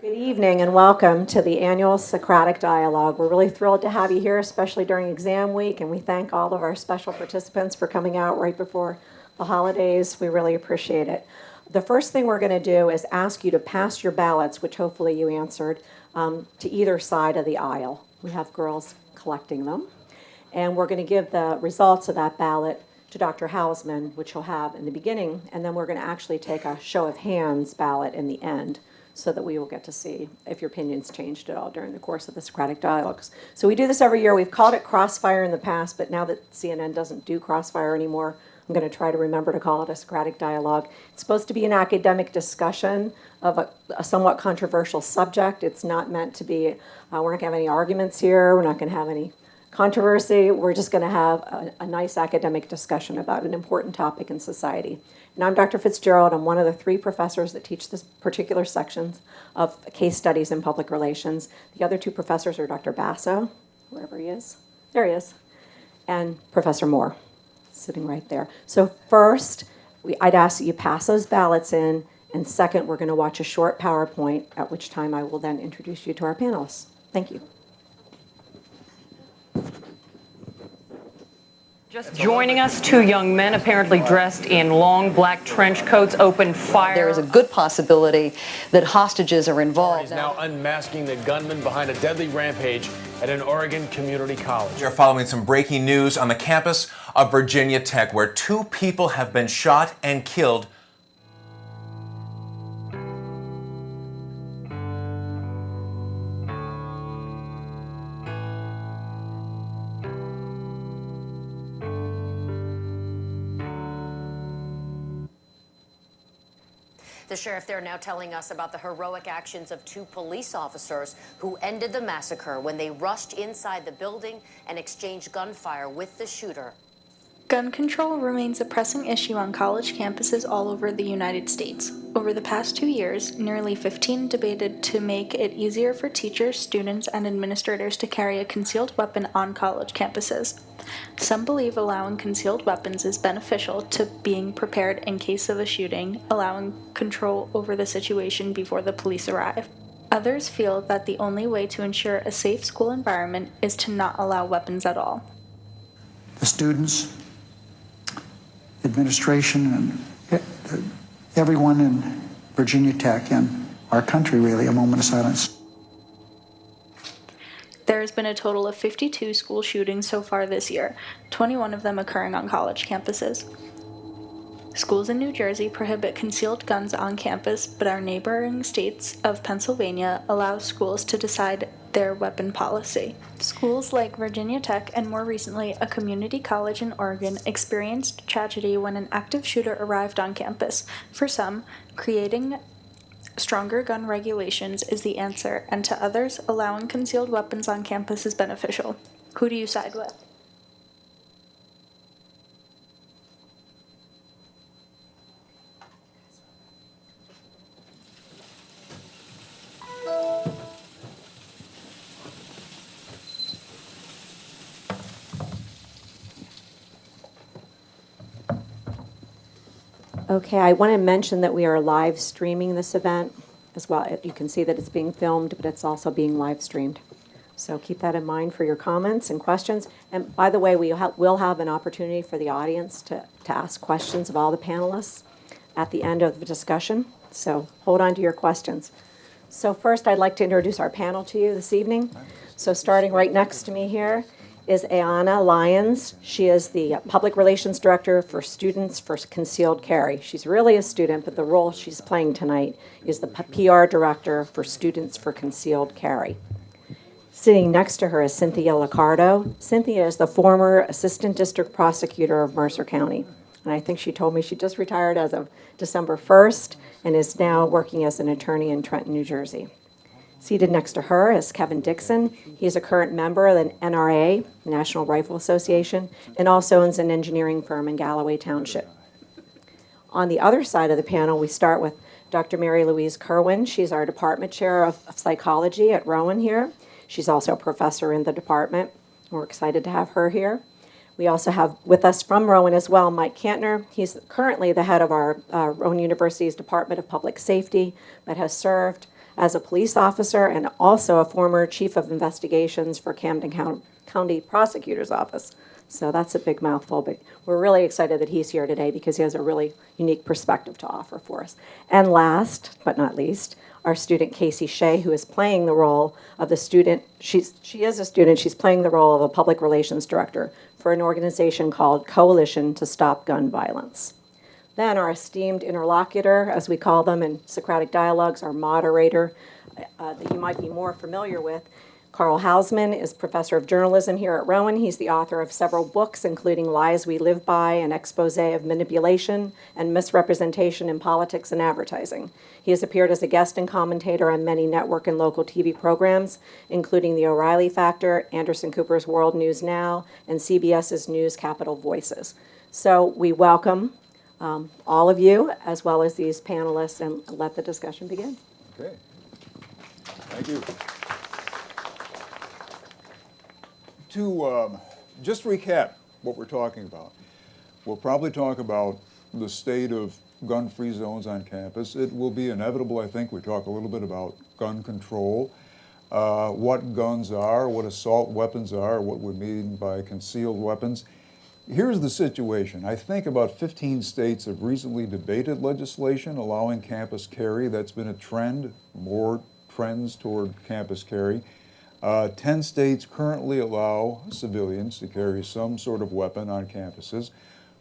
Good evening and welcome to the annual Socratic Dialogue. We're really thrilled to have you here, especially during exam week, and we thank all of our special participants for coming out right before the holidays. We really appreciate it. The first thing we're going to do is ask you to pass your ballots, which hopefully you answered, to either side of the aisle. We have girls collecting them. And we're going to give the results of that ballot to Dr. Hausman, which he'll have in the beginning, and then we're going to actually take a show of hands ballot in the end, so that we will get to see if your opinions changed at all during the course of the Socratic Dialogues. So we do this every year. We've called it Crossfire in the past, but now that CNN doesn't do Crossfire anymore, I'm going to try to remember to call it a Socratic Dialogue. It's supposed to be an academic discussion of a somewhat controversial subject. It's not meant to be, we're not going to have any arguments here. We're not going to have any controversy. We're just going to have a nice academic discussion about an important topic in society. And I'm Dr. Fitzgerald. I'm one of the 3 professors that teach this particular sections of case studies in public relations. The other 2 professors are Dr. Basso, wherever he is. There he is. And Professor Moore, sitting right there. So first, I'd ask that you pass those ballots in. And second, we're going to watch a short PowerPoint, at which time I will then introduce you to our panelists. Thank you. Just joining us, 2 young men apparently dressed in long black trench coats opened fire. There is a good possibility that hostages are involved. He's now unmasking the gunman behind a deadly rampage at an Oregon community college. We are following some breaking news on the campus of Virginia Tech, where 2 people have been shot and killed. The sheriff there now telling us about the heroic actions of 2 police officers who ended the massacre when they rushed inside the building and exchanged gunfire with the shooter. Gun control remains a pressing issue on college campuses all over the United States. Over the past 2 years, nearly 15 debated to make it easier for teachers, students, and administrators to carry a concealed weapon on college campuses. Some believe allowing concealed weapons is beneficial to being prepared in case of a shooting, allowing control over the situation before the police arrive. Others feel that the only way to ensure a safe school environment is to not allow weapons at all. The students, administration, and everyone in Virginia Tech and our country, really, a moment of silence. There has been a total of 52 school shootings so far this year, 21 of them occurring on college campuses. Schools in New Jersey prohibit concealed guns on campus, but our neighboring states of Pennsylvania allow schools to decide their weapon policy. Schools like Virginia Tech and more recently a community college in Oregon experienced tragedy when an active shooter arrived on campus. For some, creating stronger gun regulations is the answer, and to others, allowing concealed weapons on campus is beneficial. Who do you side with? Okay, I want to mention that we are live streaming this event as well. You can see that it's being filmed, but it's also being live streamed. So keep that in mind for your comments and questions. And by the way, we'll have an opportunity for the audience to ask questions of all the panelists at the end of the discussion. So hold on to your questions. So first, I'd like to introduce our panel to you this evening. So starting right next to me here is Ayanna Lyons. She is the Public Relations Director for Students for Concealed Carry. She's really a student, but the role she's playing tonight is the PR Director for Students for Concealed Carry. Sitting next to her is Cynthia Liccardo. Cynthia is the former Assistant District Prosecutor of Mercer County. And I think she told me she just retired as of December 1st and is now working as an attorney in Trenton, New Jersey. Seated next to her is Kevin Dixon. He is a current member of the NRA, National Rifle Association, and also owns an engineering firm in Galloway Township. On the other side of the panel, we start with Dr. Mary Louise Kerwin. She's our department chair of psychology at Rowan here. She's also a professor in the department. We're excited to have her here. We also have with us from Rowan as well, Mike Kantner. He's currently the head of our Rowan University's Department of Public Safety, but has served as a police officer and also a former chief of investigations for Camden County Prosecutor's Office. So that's a big mouthful, but we're really excited that he's here today because he has a really unique perspective to offer for us. And last but not least, our student Casey Shea, who is playing the role of the student. She is a student. She's playing the role of a public relations director for an organization called Coalition to Stop Gun Violence. Then our esteemed interlocutor, as we call them in Socratic dialogues, our moderator that you might be more familiar with, Carl Hausman, is professor of journalism here at Rowan. He's the author of several books, including Lies We Live By, an expose of manipulation and misrepresentation in politics and advertising. He has appeared as a guest and commentator on many network and local TV programs, including The O'Reilly Factor, Anderson Cooper's World News Now, and CBS's News Capital Voices. So we welcome all of you, as well as these panelists, and let the discussion begin. Okay. Thank you. To just recap what we're talking about, we'll probably talk about the state of gun-free zones on campus. It will be inevitable, I think, we talk a little bit about gun control, what guns are, what assault weapons are, what we mean by concealed weapons. Here's the situation. I think about 15 states have recently debated legislation allowing campus carry. That's been a trend, more trends toward campus carry. 10 states currently allow civilians to carry some sort of weapon on campuses.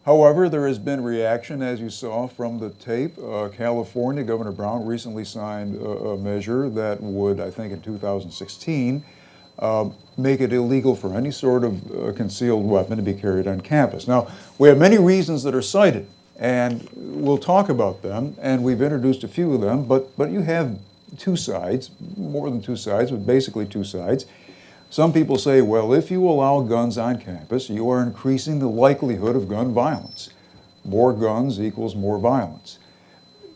However, there has been reaction, as you saw from the tape. California, Governor Brown recently signed a measure that would, I think in 2016, make it illegal for any sort of concealed weapon to be carried on campus. Now, we have many reasons that are cited, and we'll talk about them, and we've introduced a few of them, but you have two sides, more than two sides, but basically two sides. Some people say, well, if you allow guns on campus, you are increasing the likelihood of gun violence. More guns equals more violence.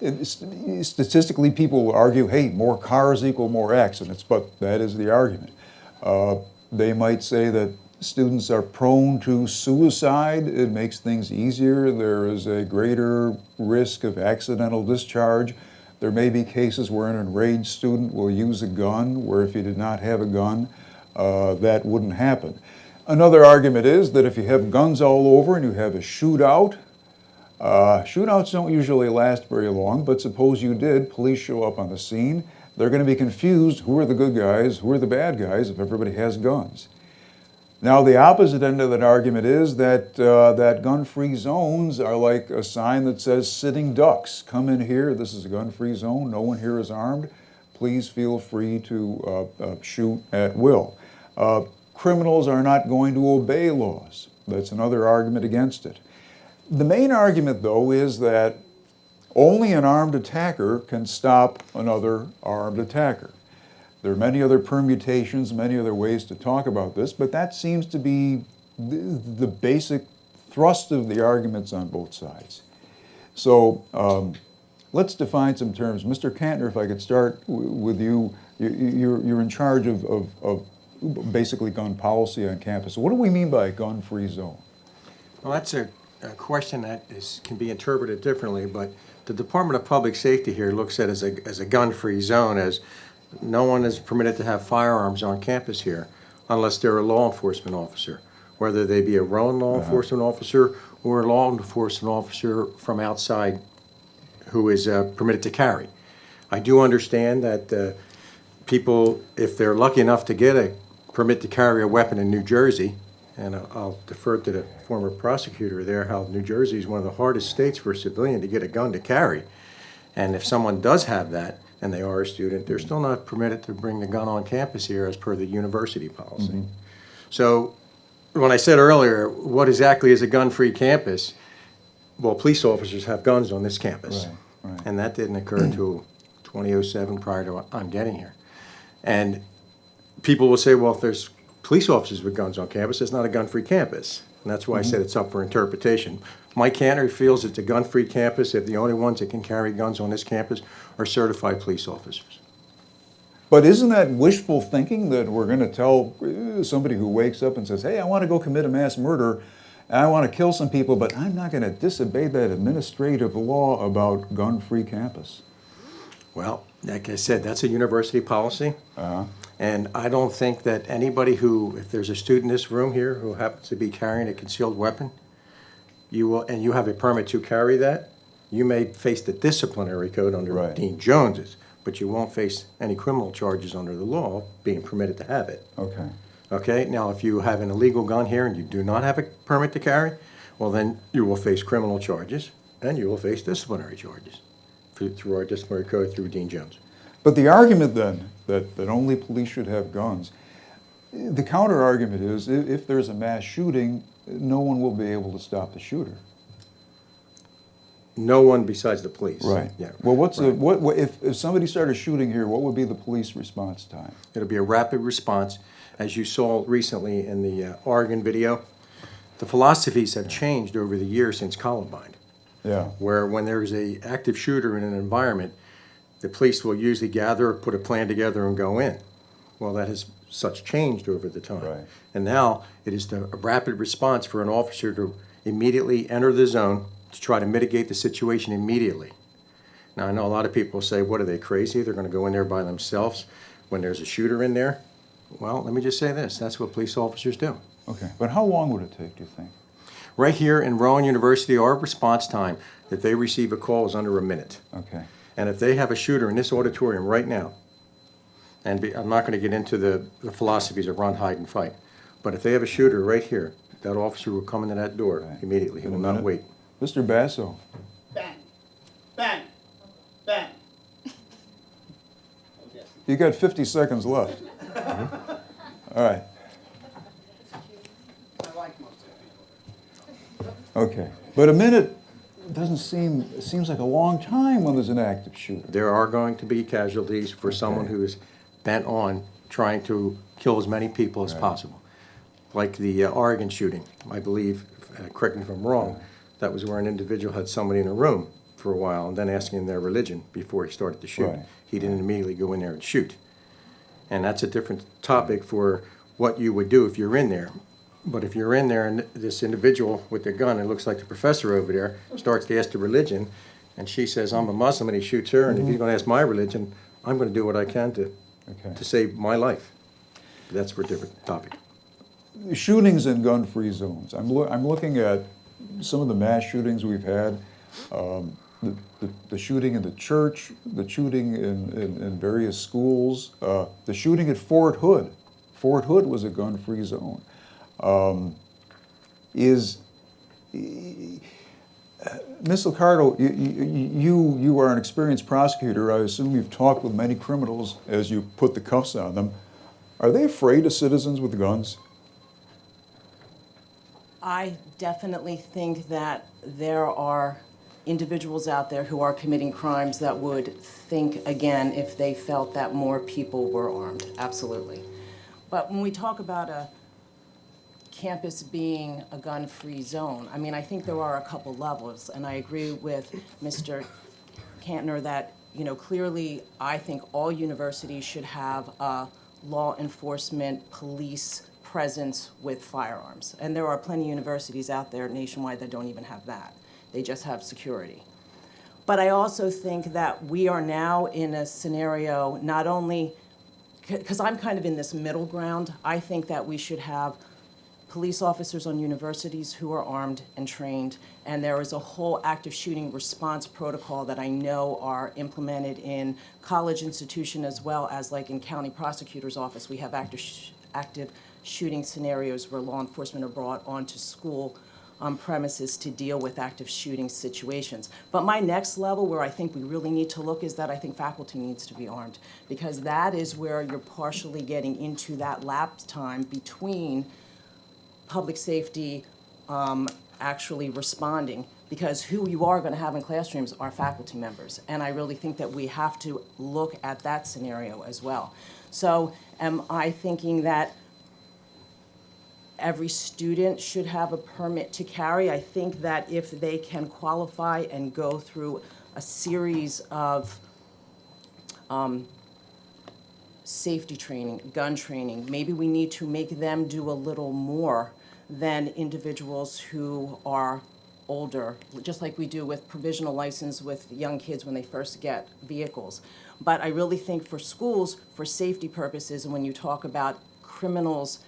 Statistically, people will argue, hey, more cars equal more accidents, but that is the argument. They might say that students are prone to suicide. It makes things easier. There is a greater risk of accidental discharge. There may be cases where an enraged student will use a gun, where if he did not have a gun, that wouldn't happen. Another argument is that if you have guns all over and you have a shootout, shootouts don't usually last very long, but suppose you did, police show up on the scene, they're going to be confused, who are the good guys, who are the bad guys if everybody has guns. Now, the opposite end of that argument is that gun-free zones are like a sign that says sitting ducks. Come in here, this is a gun-free zone, no one here is armed. Please feel free to shoot at will. Criminals are not going to obey laws. That's another argument against it. The main argument, though, is that only an armed attacker can stop another armed attacker. There are many other permutations, many other ways to talk about this, but that seems to be the basic thrust of the arguments on both sides. So let's define some terms. Mr. Kantner, if I could start with you. You're in charge of basically gun policy on campus. What do we mean by a gun-free zone? Well, that's a question that can be interpreted differently, but the Department of Public Safety here looks at it as a gun-free zone, as no one is permitted to have firearms on campus here unless they're a law enforcement officer, whether they be a Rowan law enforcement officer or a law enforcement officer from outside who is permitted to carry. I do understand that people, if they're lucky enough to get a permit to carry a weapon in New Jersey, and I'll defer to the former prosecutor there, how New Jersey is one of the hardest states for a civilian to get a gun to carry. And if someone does have that, and they are a student, they're still not permitted to bring the gun on campus here as per the university policy. Mm-hmm. So when I said earlier, what exactly is a gun-free campus? Well, police officers have guns on this campus. Right. And that didn't occur until 2007, prior to I'm getting here. And people will say, well, if there's police officers with guns on campus, it's not a gun-free campus. And that's why I said it's up for interpretation. Mike Kantner feels it's a gun-free campus if the only ones that can carry guns on this campus are certified police officers. But isn't that wishful thinking that we're going to tell somebody who wakes up and says, hey, I want to go commit a mass murder, and I want to kill some people, but I'm not going to disobey that administrative law about gun-free campus. Well, like I said, that's a university policy. And I don't think that anybody who, if there's a student in this room here who happens to be carrying a concealed weapon, you will, and you have a permit to carry that, you may face the disciplinary code under Right. Dean Jones's, but you won't face any criminal charges under the law being permitted to have it. Okay. Okay, now if you have an illegal gun here and you do not have a permit to carry, well then you will face criminal charges and you will face disciplinary charges through our disciplinary code through Dean Jones. But the argument then, that only police should have guns, the counter argument is if there's a mass shooting, no one will be able to stop the shooter. No one besides the police. Right. Yeah. Well, what's Right. what if somebody started shooting here, what would be the police response time? It'll be a rapid response. As you saw recently in the Oregon video, the philosophies have changed over the years since Columbine, Yeah. where when there's a active shooter in an environment, the police will usually gather, put a plan together, and go in. Well, that has such changed over the time. Right. And now it is a rapid response for an officer to immediately enter the zone to try to mitigate the situation immediately. Now, I know a lot of people say, what are they, crazy? They're going to go in there by themselves when there's a shooter in there? Well, let me just say this. That's what police officers do. Okay. But how long would it take, do you think? Right here in Rowan University, our response time, if they receive a call, is under a minute. Okay. And if they have a shooter in this auditorium right now, and I'm not going to get into the philosophies of run, hide, and fight, but if they have a shooter right here, that officer will come into that door immediately. He In a will not minute? wait. Mr. Basso. Bang, bang, bang. You got 50 seconds left. All right. I like most of it. Okay. But a minute doesn't seem, it seems like a long time when there's an active shooter. There are going to be casualties for someone who is bent on trying to kill as many people as possible. Like the Oregon shooting, I believe, correct me if I'm wrong, that was where an individual had somebody in a room for a while and then asking their religion before he started to shoot. Right. He didn't immediately go in there and shoot. And that's a different topic for what you would do if you're in there. But if you're in there and this individual with the gun, it looks like the professor over there, starts to ask the religion, and she says, I'm a Muslim, and he shoots her, and if he's going to ask my religion, I'm going to do what I can to save my life. That's for a different topic. Shootings in gun-free zones. I'm looking at some of the mass shootings we've had, the shooting in the church, the shooting in various schools, the shooting at Fort Hood. Fort Hood was a gun-free zone. Ms. Liccardo, you are an experienced prosecutor. I assume you've talked with many criminals as you put the cuffs on them. Are they afraid of citizens with guns? I definitely think that there are individuals out there who are committing crimes that would think again if they felt that more people were armed, absolutely. But when we talk about a campus being a gun-free zone, I mean, I think there are a couple levels, and I agree with Mr. Kantner that, you know, clearly I think all universities should have a law enforcement police presence with firearms. And there are plenty of universities out there nationwide that don't even have that. They just have security. But I also think that we are now in a scenario, not only, because I'm kind of in this middle ground, I think that we should have police officers on universities who are armed and trained, and there is a whole active shooting response protocol that I know are implemented in college institution as well as like in county prosecutor's office. We have active shooting scenarios where law enforcement are brought onto school premises to deal with active shooting situations. But my next level where I think we really need to look is that I think faculty needs to be armed, because that is where you're partially getting into that lapse time between public safety actually responding, because who you are going to have in classrooms are faculty members. And I really think that we have to look at that scenario as well. So am I thinking that every student should have a permit to carry? I think that if they can qualify and go through a series of safety training, gun training, maybe we need to make them do a little more than individuals who are older, just like we do with provisional license with young kids when they first get vehicles. But I really think for schools, for safety purposes, and when you talk about criminals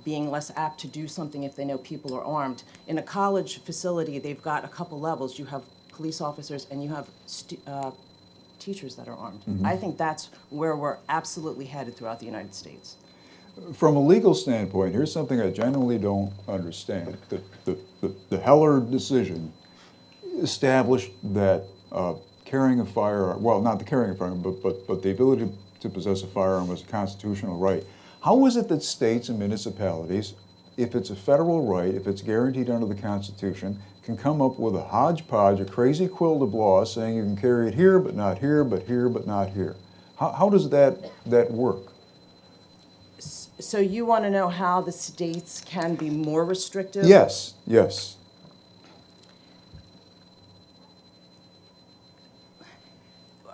being less apt to do something if they know people are armed, in a college facility, they've got a couple levels. You have police officers and you have teachers that are armed. I think that's where we're absolutely headed throughout the United States. From a legal standpoint, here's something I genuinely don't understand. The Heller decision established that carrying a firearm, well, not the carrying a firearm, but the ability to possess a firearm was a constitutional right. How is it that states and municipalities, if it's a federal right, if it's guaranteed under the Constitution, can come up with a hodgepodge, a crazy quilt of laws saying you can carry it here, but not here, but here, but not here? How does that work? So you want to know how the states can be more restrictive? Yes, yes.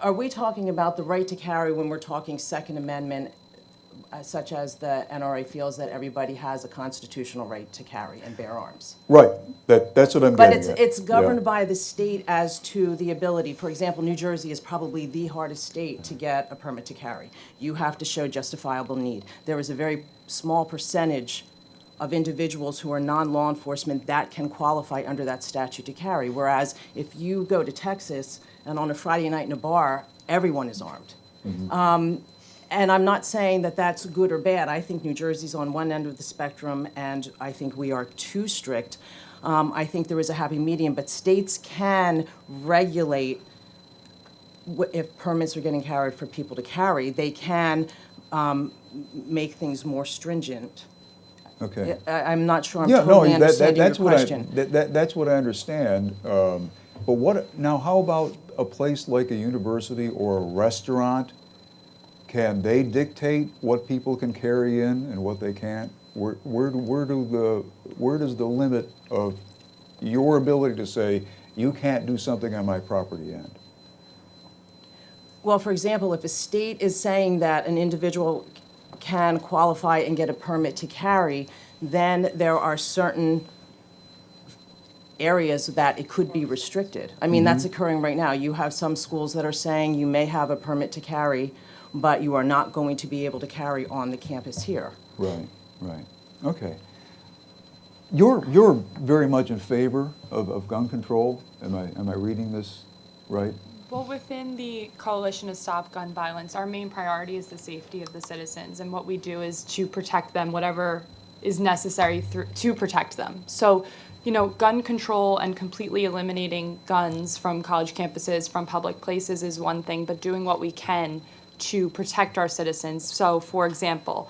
Are we talking about the right to carry when we're talking Second Amendment, such as the NRA feels that everybody has a constitutional right to carry and bear arms? Right, that's what I'm But getting at. it's governed Yeah. by the state as to the ability. For example, New Jersey is probably the hardest state to get a permit to carry. You have to show justifiable need. There is a very small percentage of individuals who are non-law enforcement that can qualify under that statute to carry. Whereas if you go to Texas and on a Friday night in a bar, everyone is armed. And I'm not saying that that's good or bad. I think New Jersey's on one end of the spectrum, and I think we are too strict. I think there is a happy medium, but states can regulate if permits are getting carried for people to carry. They can make things more stringent. Okay. I'm not sure I'm totally understanding your question. That's what I understand. But now how about a place like a university or a restaurant? Can they dictate what people can carry in and what they can't? Where does the limit of your ability to say, you can't do something on my property end? Well, for example, if a state is saying that an individual can qualify and get a permit to carry, then there are certain areas that it could be restricted. I mean, that's occurring right now. You have some schools that are saying you may have a permit to carry, but you are not going to be able to carry on the campus here. Right, right. Okay. You're very much in favor of gun control. Am I reading this right? Well, within the Coalition to Stop Gun Violence, our main priority is the safety of the citizens, and what we do is to protect them, whatever is necessary to protect them. So, you know, gun control and completely eliminating guns from college campuses, from public places is one thing, but doing what we can to protect our citizens. So, for example,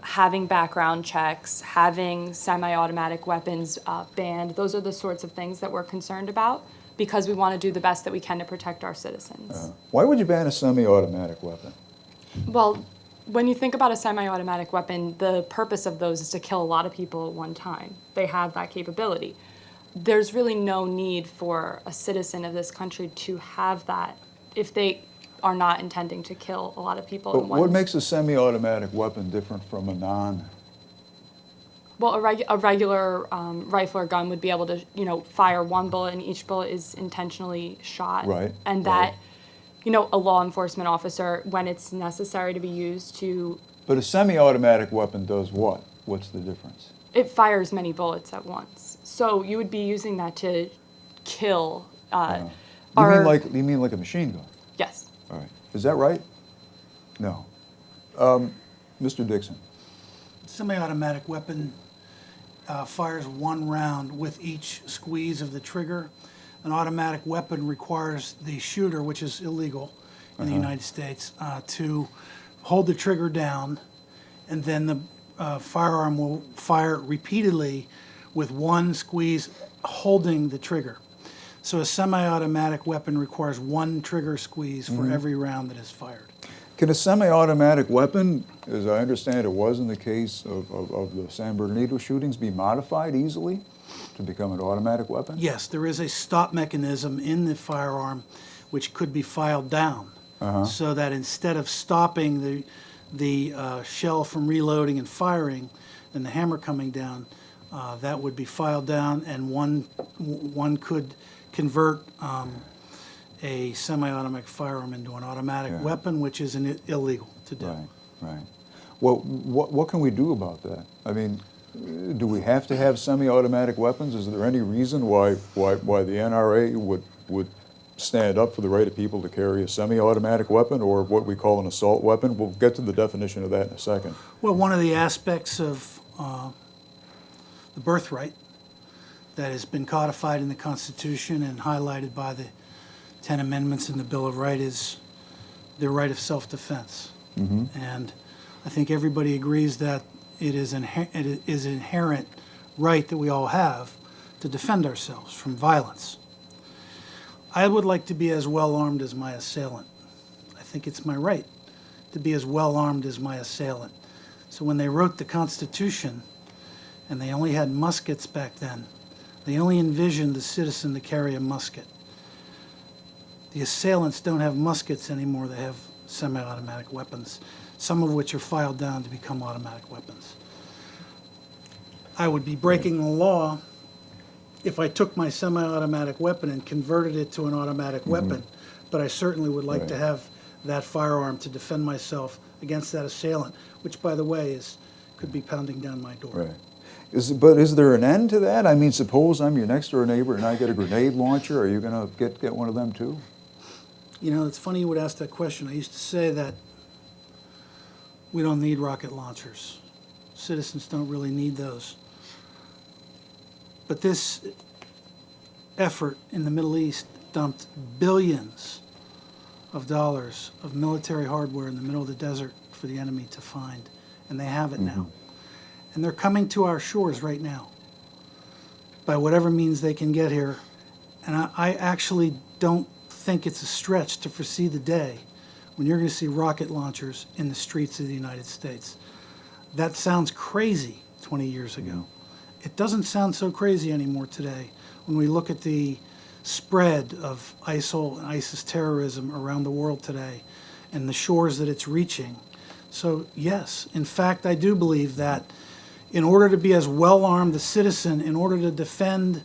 having background checks, having semi-automatic weapons banned, those are the sorts of things that we're concerned about because we want to do the best that we can to protect our citizens. Why would you ban a semi-automatic weapon? Well, when you think about a semi-automatic weapon, the purpose of those is to kill a lot of people at one time. They have that capability. There's really no need for a citizen of this country to have that if they are not intending to kill a lot of people But in one. what makes a semi-automatic weapon different from a non? Well, a regular rifle or gun would be able to, you know, fire one bullet, and each bullet is intentionally shot. Right. And that, you know, a law enforcement officer, when it's necessary to be used to... But a semi-automatic weapon does what? What's the difference? It fires many bullets at once. So you would be using that to kill... You mean like a machine gun? Yes. All right. Is that right? No. Mr. Dixon. Semi-automatic weapon fires one round with each squeeze of the trigger. An automatic weapon requires the shooter, which is illegal in the United States, to hold the trigger down, and then the firearm will fire repeatedly with one squeeze holding the trigger. So a semi-automatic weapon requires one trigger squeeze for every round that is fired. Can a semi-automatic weapon, as I understand it was in the case of the San Bernardino shootings, be modified easily to become an automatic weapon? Yes, there is a stop mechanism in the firearm which could be filed down, so that instead of stopping the shell from reloading and firing and the hammer coming down, that would be filed down, and one could convert a semi-automatic firearm into an automatic weapon, which is illegal to do. Right. Well, what can we do about that? I mean, do we have to have semi-automatic weapons? Is there any reason why the NRA would stand up for the right of people to carry a semi-automatic weapon, or what we call an assault weapon? We'll get to the definition of that in a second. Well, one of the aspects of the birthright that has been codified in the Constitution and highlighted by the 10 amendments in the Bill of Rights is the right of self-defense. And I think everybody agrees that it is an inherent right that we all have to defend ourselves from violence. I would like to be as well armed as my assailant. I think it's my right to be as well armed as my assailant. So when they wrote the Constitution, and they only had muskets back then, they only envisioned the citizen to carry a musket. The assailants don't have muskets anymore, they have semi-automatic weapons, some of which are filed down to become automatic weapons. I would be breaking the law if I took my semi-automatic weapon and converted it to an automatic weapon, but I certainly would like to have that firearm to defend myself against that assailant, which, by the way, could be pounding down my door. Right. But is there an end to that? I mean, suppose I'm your next door neighbor and I get a grenade launcher. Are you going to get one of them too? You know, it's funny you would ask that question. I used to say that we don't need rocket launchers. Citizens don't really need those. But this effort in the Middle East dumped billions of dollars of military hardware in the middle of the desert for the enemy to find, and they have it now. And they're coming to our shores right now by whatever means they can get here. And I actually don't think it's a stretch to foresee the day when you're going to see rocket launchers in the streets of the United States. That sounds crazy 20 years ago. It doesn't sound so crazy anymore today when we look at the spread of ISIL and ISIS terrorism around the world today and the shores that it's reaching. So yes, in fact, I do believe that in order to be as well-armed a citizen, in order to defend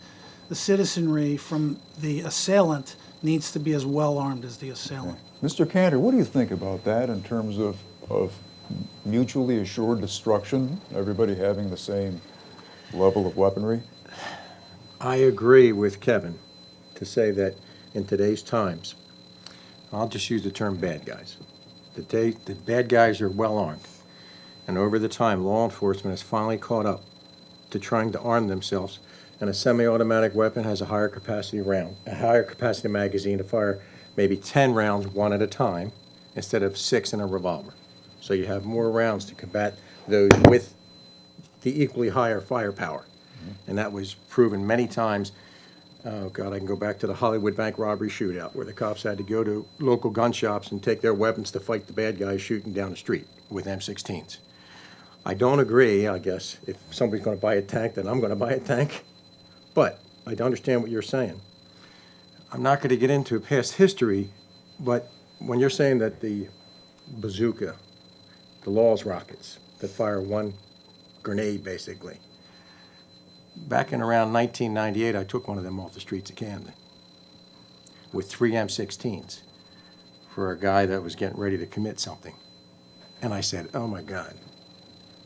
the citizenry from the assailant, needs to be as well-armed as the assailant. Mr. Kantner, what do you think about that in terms of mutually assured destruction, everybody having the same level of weaponry? I agree with Kevin to say that in today's times, I'll just use the term bad guys. The bad guys are well armed. And over the time, law enforcement has finally caught up to trying to arm themselves. And a semi-automatic weapon has a higher capacity round, a higher capacity magazine to fire maybe 10 rounds one at a time instead of 6 in a revolver. So you have more rounds to combat those with the equally higher firepower. And that was proven many times. Oh God, I can go back to the Hollywood bank robbery shootout where the cops had to go to local gun shops and take their weapons to fight the bad guys shooting down the street with M16s. I don't agree, I guess, if somebody's going to buy a tank, then I'm going to buy a tank. But I understand what you're saying. I'm not going to get into past history, but when you're saying that the bazooka, the Laws rockets that fire one grenade basically, back in around 1998, I took one of them off the streets of Camden with 3 M16s for a guy that was getting ready to commit something. And I said, oh my God.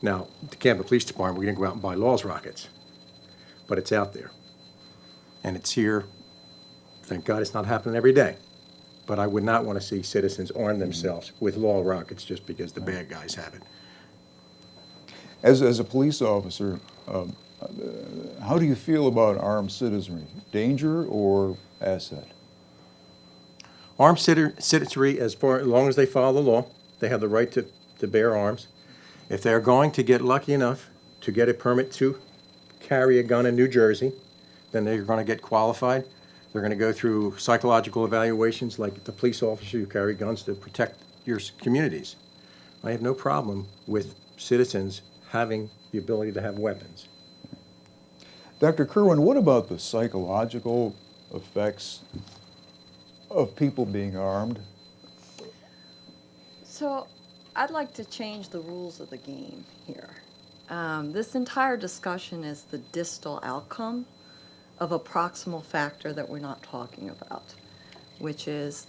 Now, the Camden Police Department, we didn't go out and buy Laws rockets, but it's out there. And it's here. Thank God it's not happening every day. But I would not want to see citizens arm themselves with Law rockets just because the bad guys have it. As a police officer, how do you feel about armed citizenry? Danger or asset? Armed citizenry, as long as they follow the law, they have the right to bear arms. If they're going to get lucky enough to get a permit to carry a gun in New Jersey, then they're going to get qualified. They're going to go through psychological evaluations like the police officers who carry guns to protect your communities. I have no problem with citizens having the ability to have weapons. Dr. Kerwin, what about the psychological effects of people being armed? So I'd like to change the rules of the game here. This entire discussion is the distal outcome of a proximal factor that we're not talking about, which is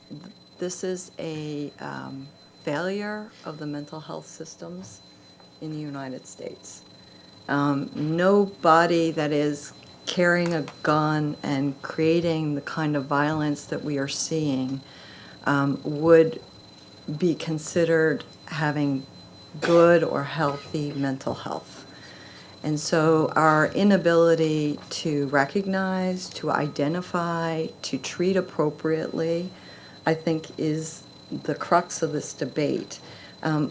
this is a failure of the mental health systems in the United States. Nobody that is carrying a gun and creating the kind of violence that we are seeing would be considered having good or healthy mental health. And so our inability to recognize, to identify, to treat appropriately, I think is the crux of this debate.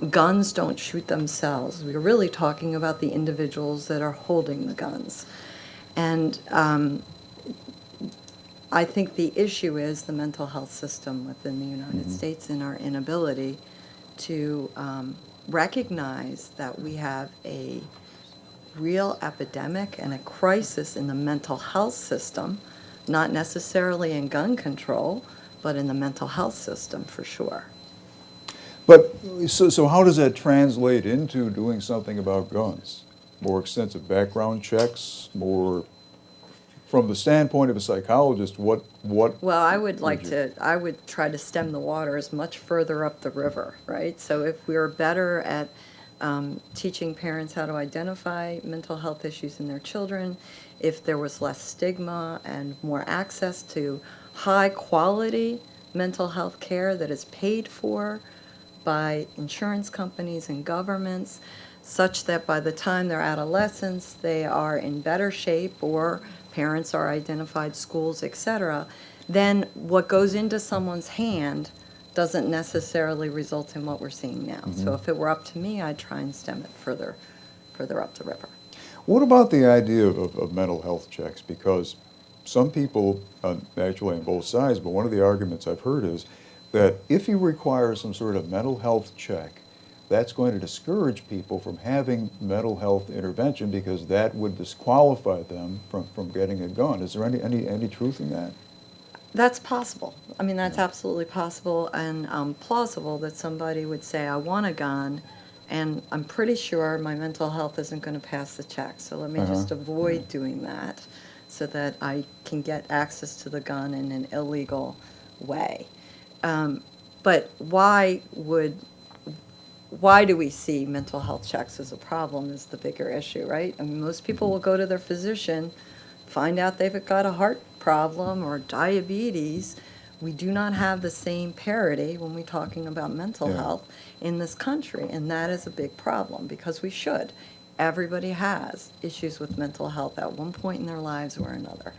Guns don't shoot themselves. We're really talking about the individuals that are holding the guns. And I think the issue is the mental health system within the United States and our inability to recognize that we have a real epidemic and a crisis in the mental health system, not necessarily in gun control, but in the mental health system for sure. But so how does that translate into doing something about guns? More extensive background checks, more, from the standpoint of a psychologist, what? Well, I would try to stem the waters much further up the river, right? So if we were better at teaching parents how to identify mental health issues in their children, if there was less stigma and more access to high quality mental health care that is paid for by insurance companies and governments, such that by the time they're adolescents, they are in better shape, or parents are identified, schools, etc., then what goes into someone's hand doesn't necessarily result in what we're seeing now. So if it were up to me, I'd try and stem it further up the river. What about the idea of mental health checks? Because some people, actually on both sides, but one of the arguments I've heard is that if you require some sort of mental health check, that's going to discourage people from having mental health intervention because that would disqualify them from getting a gun. Is there any truth in that? That's possible. I mean, that's absolutely possible and plausible that somebody would say, I want a gun, and I'm pretty sure my mental health isn't going to pass the check, so let me just avoid doing that so that I can get access to the gun in an illegal way. But why do we see mental health checks as a problem is the bigger issue, right? I mean, most people will go to their physician, find out they've got a heart problem or diabetes. We do not have the same parity when we're talking about mental health in this country, and that is a big problem because we should. Everybody has issues with mental health at one point in their lives or another.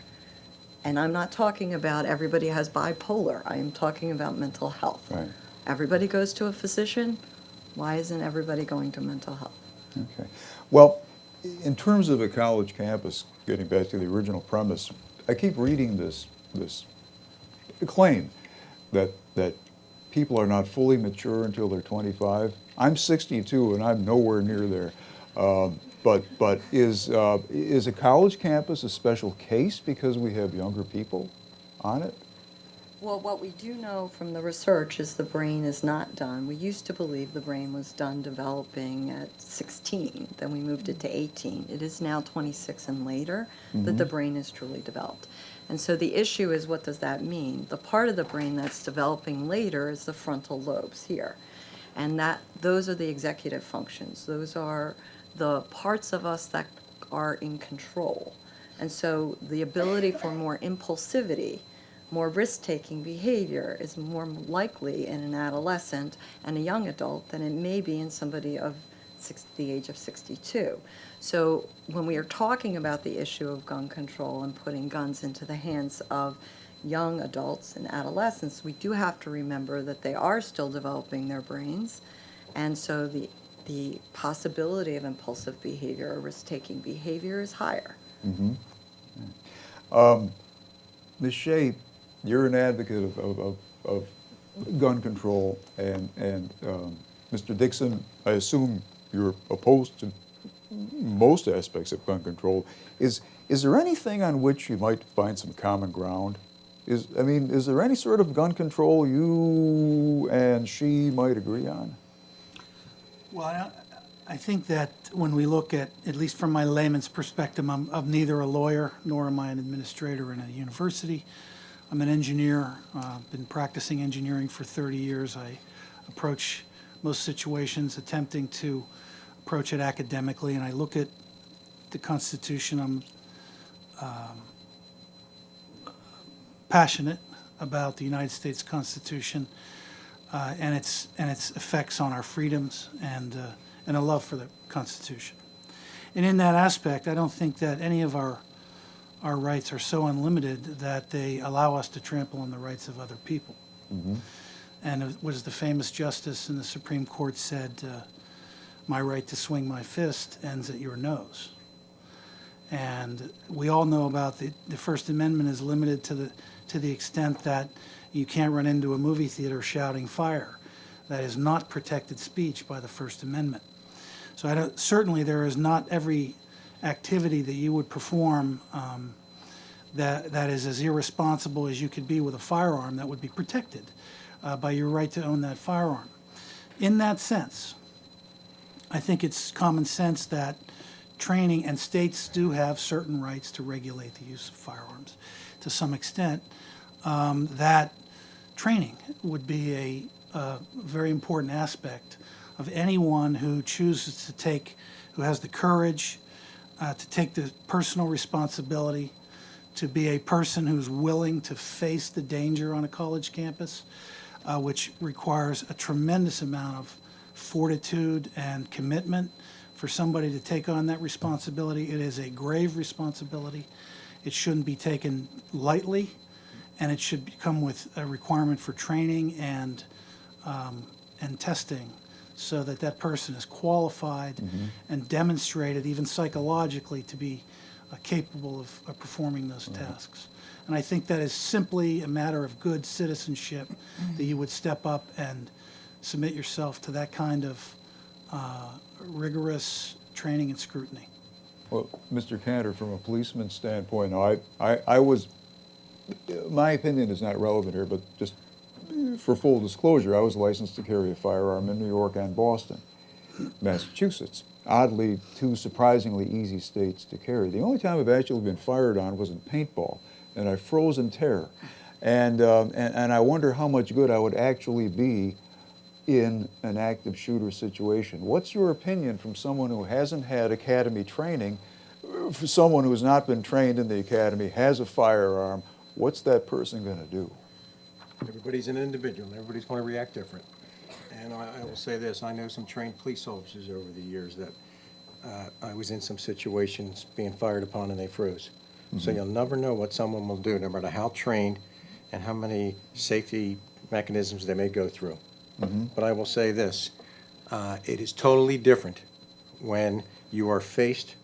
And I'm not talking about everybody has bipolar. I am talking about mental health. Right. Everybody goes to a physician. Why isn't everybody going to mental health? Okay. Well, in terms of a college campus, getting back to the original premise, I keep reading this claim that people are not fully mature until they're 25. I'm 62 and I'm nowhere near there. But is a college campus a special case because we have younger people on it? Well, what we do know from the research is the brain is not done. We used to believe the brain was done developing at 16, then we moved it to 18. It is now 26 and later that the brain is truly developed. And so the issue is, what does that mean? The part of the brain that's developing later is the frontal lobes here. And those are the executive functions. Those are the parts of us that are in control. And so the ability for more impulsivity, more risk-taking behavior is more likely in an adolescent and a young adult than it may be in somebody of the age of 62. So when we are talking about the issue of gun control and putting guns into the hands of young adults and adolescents, we do have to remember that they are still developing their brains, and so the possibility of impulsive behavior or risk-taking behavior is higher. Ms. Shea, you're an advocate of gun control, and Mr. Dixon, I assume you're opposed to most aspects of gun control. Is there anything on which you might find some common ground? Is there any sort of gun control you and she might agree on? Well, I think that when we look at least from my layman's perspective, I'm neither a lawyer nor am I an administrator in a university. I'm an engineer, been practicing engineering for 30 years. I approach most situations attempting to approach it academically, and I look at the Constitution. I'm passionate about the United States Constitution and its effects on our freedoms and a love for the Constitution. And in that aspect, I don't think that any of our rights are so unlimited that they allow us to trample on the rights of other people. Mm-hmm. And it was the famous justice in the Supreme Court said, my right to swing my fist ends at your nose. And we all know about the First Amendment is limited to the extent that you can't run into a movie theater shouting fire. That is not protected speech by the First Amendment. So certainly there is not every activity that you would perform that is as irresponsible as you could be with a firearm that would be protected by your right to own that firearm. In that sense, I think it's common sense that training, and states do have certain rights to regulate the use of firearms to some extent, that training would be a very important aspect of anyone who chooses to take, who has the courage to take the personal responsibility, to be a person who's willing to face the danger on a college campus, which requires a tremendous amount of fortitude and commitment for somebody to take on that responsibility. It is a grave responsibility. It shouldn't be taken lightly, and it should come with a requirement for training and testing so that that person is qualified and demonstrated even psychologically to be capable of performing those tasks. And I think that is simply a matter of good citizenship that you would step up and submit yourself to that kind of rigorous training and scrutiny. Well, Mr. Kantner, from a policeman's standpoint, I was, my opinion is not relevant here, but just for full disclosure, I was licensed to carry a firearm in New York and Boston, Massachusetts. Oddly, two surprisingly easy states to carry. The only time I've actually been fired on was in paintball, and I froze in terror. And I wonder how much good I would actually be in an active shooter situation. What's your opinion from someone who hasn't had academy training, for someone who's not been trained in the academy, has a firearm, what's that person going to do? Everybody's an individual, and everybody's going to react different. And I will say this, I know some trained police officers over the years that I was in some situations being fired upon and they froze. So you'll never know what someone will do, no matter how trained and how many safety mechanisms they may go through. But I will say this, it is totally different when you are faced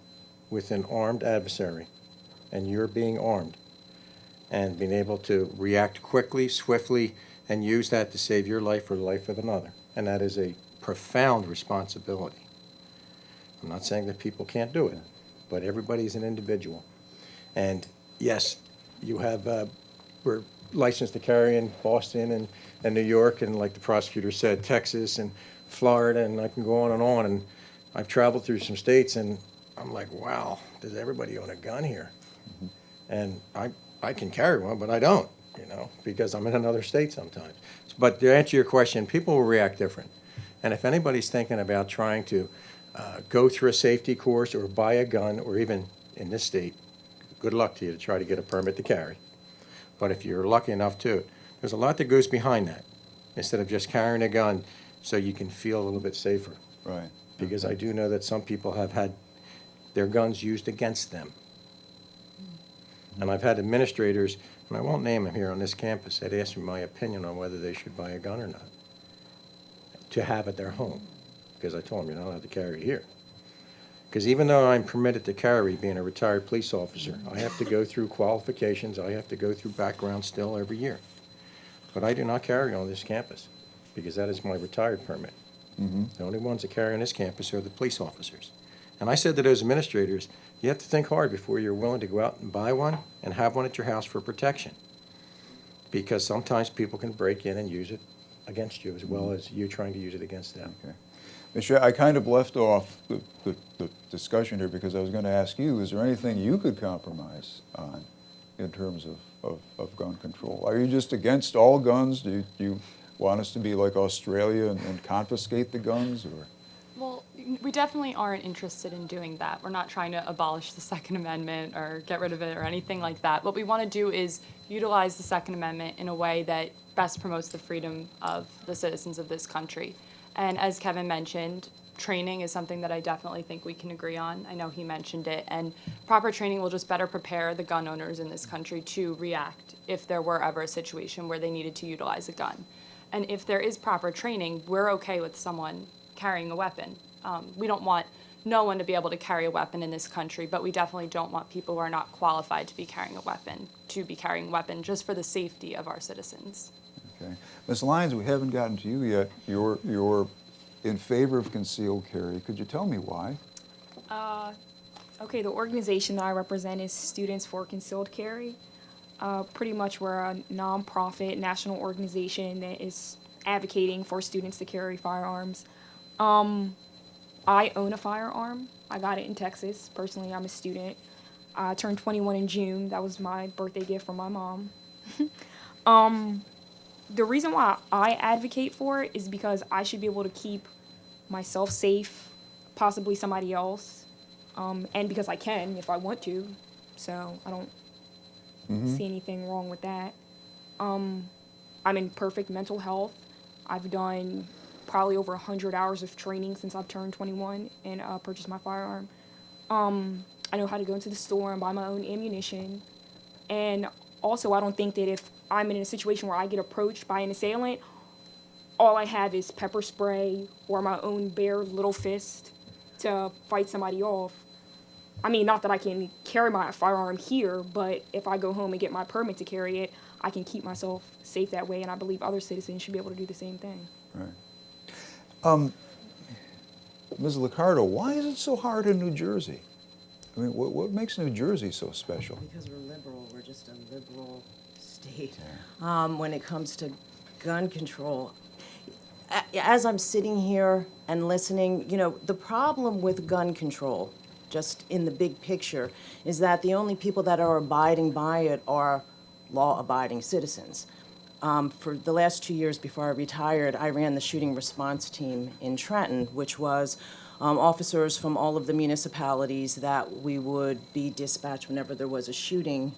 with an armed adversary and you're being armed and being able to react quickly, swiftly, and use that to save your life or the life of another. And that is a profound responsibility. I'm not saying that people can't do it, but everybody's an individual. And yes, you have, we're licensed to carry in Boston and New York, and like the prosecutor said, Texas and Florida, and I can go on. And I've traveled through some states, and I'm like, wow, does everybody own a gun here? And I can carry one, but I don't, because I'm in another state sometimes. But to answer your question, people will react different. And if anybody's thinking about trying to go through a safety course or buy a gun, or even in this state, good luck to you to try to get a permit to carry. But if you're lucky enough to, there's a lot that goes behind that, instead of just carrying a gun so you can feel a little bit safer. Right. Because I do know that some people have had their guns used against them. And I've had administrators, and I won't name them here on this campus, that asked me my opinion on whether they should buy a gun or not to have at their home, because I told them you're not allowed to carry here. Because even though I'm permitted to carry, being a retired police officer, I have to go through qualifications, I have to go through background still every year. But I do not carry on this campus, because that is my retired permit. The only ones that carry on this campus are the police officers. And I said to those administrators, you have to think hard before you're willing to go out and buy one and have one at your house for protection. Because sometimes people can break in and use it against you as well as you trying to use it against them. Okay. I kind of left off the discussion here because I was going to ask you, is there anything you could compromise on in terms of gun control? Are you just against all guns? Do you want us to be like Australia and confiscate the guns? Or? Well, we definitely aren't interested in doing that. We're not trying to abolish the Second Amendment or get rid of it or anything like that. What we want to do is utilize the Second Amendment in a way that best promotes the freedom of the citizens of this country. And as Kevin mentioned, training is something that I definitely think we can agree on. I know he mentioned it. And proper training will just better prepare the gun owners in this country to react if there were ever a situation where they needed to utilize a gun. And if there is proper training, we're okay with someone carrying a weapon. We don't want no one to be able to carry a weapon in this country, but we definitely don't want people who are not qualified to be carrying a weapon just for the safety of our citizens. Okay. Ms. Lyons, we haven't gotten to you yet. You're in favor of concealed carry. Could you tell me why? Okay, the organization that I represent is Students for Concealed Carry. Pretty much we're a nonprofit national organization that is advocating for students to carry firearms. I own a firearm. I got it in Texas. Personally, I'm a student. I turned 21 in June. That was my birthday gift from my mom. The reason why I advocate for it is because I should be able to keep myself safe, possibly somebody else, and because I can if I want to. So I don't see anything wrong with that. I'm in perfect mental health. I've done probably over 100 hours of training since I've turned 21 and purchased my firearm. I know how to go into the store and buy my own ammunition. And also, I don't think that if I'm in a situation where I get approached by an assailant, all I have is pepper spray or my own bare little fist to fight somebody off. I mean, not that I can carry my firearm here, but if I go home and get my permit to carry it, I can keep myself safe that way, and I believe other citizens should be able to do the same thing. Right. Ms. Liccardo, why is it so hard in New Jersey? I mean, what makes New Jersey so special? Because we're liberal. We're just a liberal state. When it comes to gun control, as I'm sitting here and listening, you know, the problem with gun control, just in the big picture, is that the only people that are abiding by it are law-abiding citizens. For the last 2 years before I retired, I ran the shooting response team in Trenton, which was officers from all of the municipalities that we would be dispatched whenever there was a shooting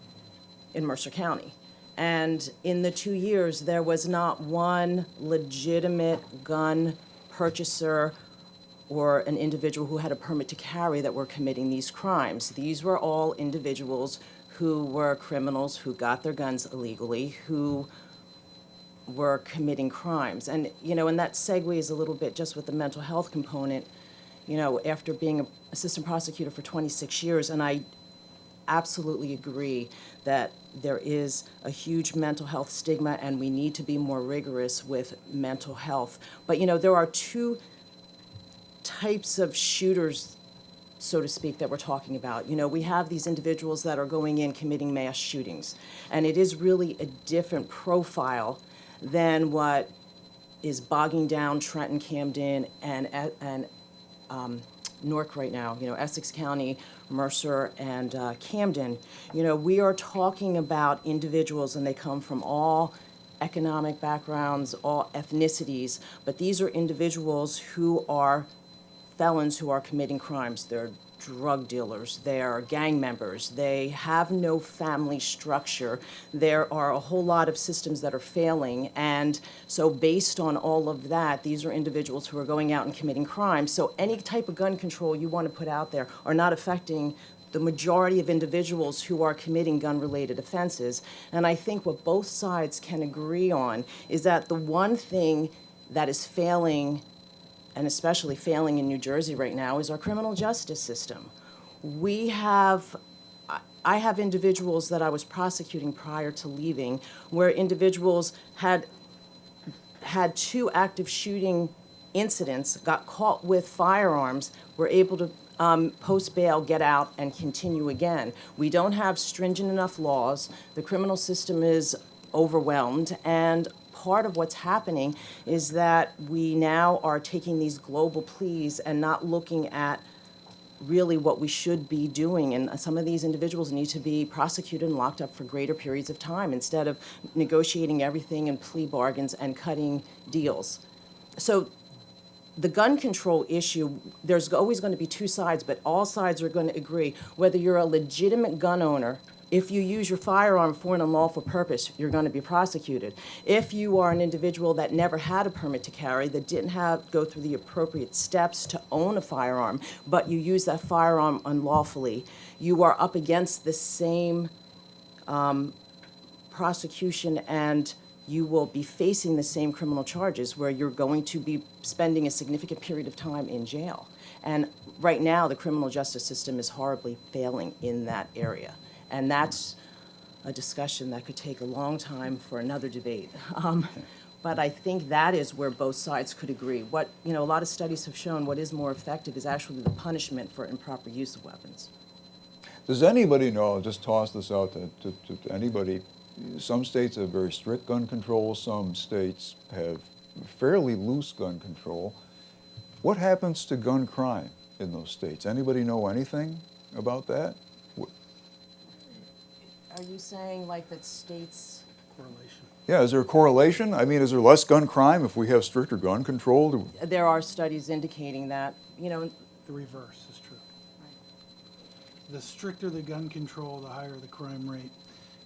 in Mercer County. And in the 2 years, there was not one legitimate gun purchaser or an individual who had a permit to carry that were committing these crimes. These were all individuals who were criminals, who got their guns illegally, who were committing crimes. And, you know, and that segues a little bit just with the mental health component. You know, after being an assistant prosecutor for 26 years, and I absolutely agree that there is a huge mental health stigma and we need to be more rigorous with mental health. But, you know, there are two types of shooters, so to speak, that we're talking about. You know, we have these individuals that are going in committing mass shootings, and it is really a different profile than what is bogging down Trenton, Camden, and Newark right now, you know, Essex County, Mercer, and Camden. You know, we are talking about individuals, and they come from all economic backgrounds, all ethnicities, but these are individuals who are felons who are committing crimes. They're drug dealers, they're gang members, they have no family structure. There are a whole lot of systems that are failing, and so based on all of that, these are individuals who are going out and committing crimes. So any type of gun control you want to put out there are not affecting the majority of individuals who are committing gun-related offenses. And I think what both sides can agree on is that the one thing that is failing, and especially failing in New Jersey right now, is our criminal justice system. I have individuals that I was prosecuting prior to leaving, where individuals had 2 active shooting incidents, got caught with firearms, were able to post bail, get out, and continue again. We don't have stringent enough laws. The criminal system is overwhelmed, and part of what's happening is that we now are taking these global pleas and not looking at really what we should be doing. And some of these individuals need to be prosecuted and locked up for greater periods of time instead of negotiating everything in plea bargains and cutting deals. So the gun control issue, there's always going to be two sides, but all sides are going to agree. Whether you're a legitimate gun owner, if you use your firearm for an unlawful purpose, you're going to be prosecuted. If you are an individual that never had a permit to carry, that didn't go through the appropriate steps to own a firearm, but you use that firearm unlawfully, you are up against the same prosecution, and you will be facing the same criminal charges where you're going to be spending a significant period of time in jail. And right now, the criminal justice system is horribly failing in that area. And that's a discussion that could take a long time for another debate. But I think that is where both sides could agree. What, a lot of studies have shown what is more effective is actually the punishment for improper use of weapons. Does anybody know, I'll just toss this out to anybody, some states have very strict gun control, some states have fairly loose gun control. What happens to gun crime in those states? Anybody know anything about that? Are you saying like that states... Correlation. Yeah, is there a correlation? I mean, is there less gun crime if we have stricter gun control? There are studies indicating that, The reverse is true. The stricter the gun control, the higher the crime rate.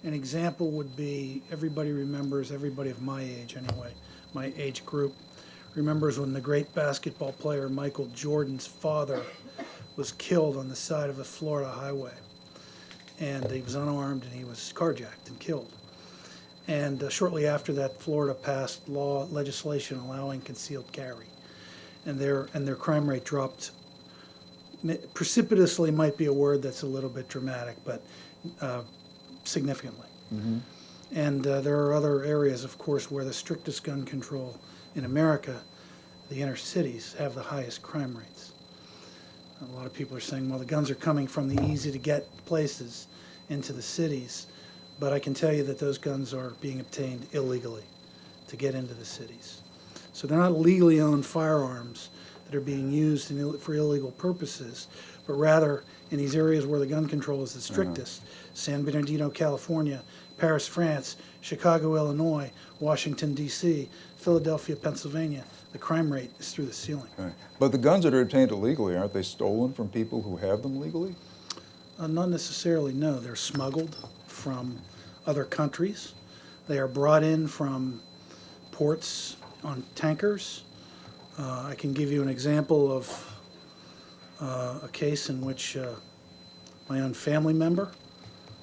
An example would be, everybody of my age anyway, my age group, remembers when the great basketball player Michael Jordan's father was killed on the side of the Florida highway. And he was unarmed and he was carjacked and killed. And shortly after that, Florida passed legislation allowing concealed carry. And their crime rate dropped precipitously, might be a word that's a little bit dramatic, but significantly. Mm-hmm. And there are other areas, of course, where the strictest gun control in America, the inner cities, have the highest crime rates. A lot of people are saying, well, the guns are coming from the easy-to-get places into the cities, but I can tell you that those guns are being obtained illegally to get into the cities. So they're not legally owned firearms that are being used for illegal purposes, but rather in these areas where the gun control is the strictest, San Bernardino, California, Paris, France, Chicago, Illinois, Washington, D.C., Philadelphia, Pennsylvania, the crime rate is through the ceiling. Right. But the guns that are obtained illegally, aren't they stolen from people who have them legally? Not necessarily, no. They're smuggled from other countries. They are brought in from ports on tankers. I can give you an example of a case in which my own family member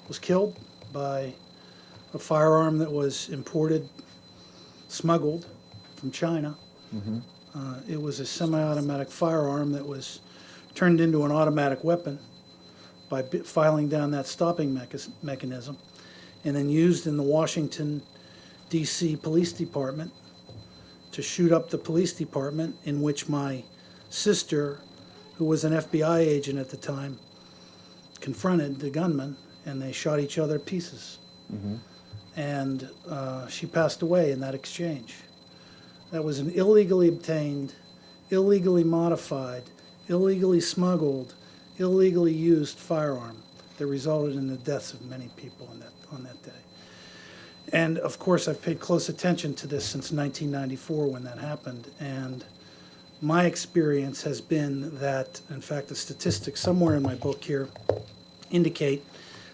was killed by a firearm that was imported, smuggled from China. Mm-hmm. It was a semi-automatic firearm that was turned into an automatic weapon by filing down that stopping mechanism, and then used in the Washington, D.C. Police Department to shoot up the police department, in which my sister, who was an FBI agent at the time, confronted the gunman, and they shot each other to pieces. Mm-hmm. And she passed away in that exchange. That was an illegally obtained, illegally modified, illegally smuggled, illegally used firearm that resulted in the deaths of many people on that day. And of course, I've paid close attention to this since 1994 when that happened. And my experience has been that, in fact, the statistics somewhere in my book here indicate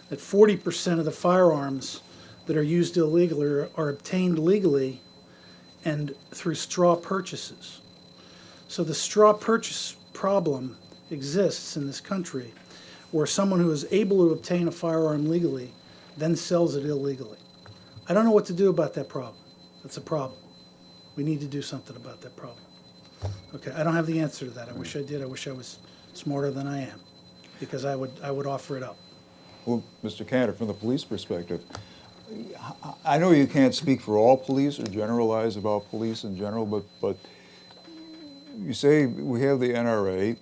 that 40% of the firearms that are used illegally are obtained legally and through straw purchases. So the straw purchase problem exists in this country, where someone who is able to obtain a firearm legally then sells it illegally. I don't know what to do about that problem. That's a problem. We need to do something about that problem. Okay, I don't have the answer to that. I wish I did. I wish I was smarter than I am, because I would offer it up. Well, Mr. Kantner, from the police perspective, I know you can't speak for all police or generalize about police in general, but you say we have the NRA.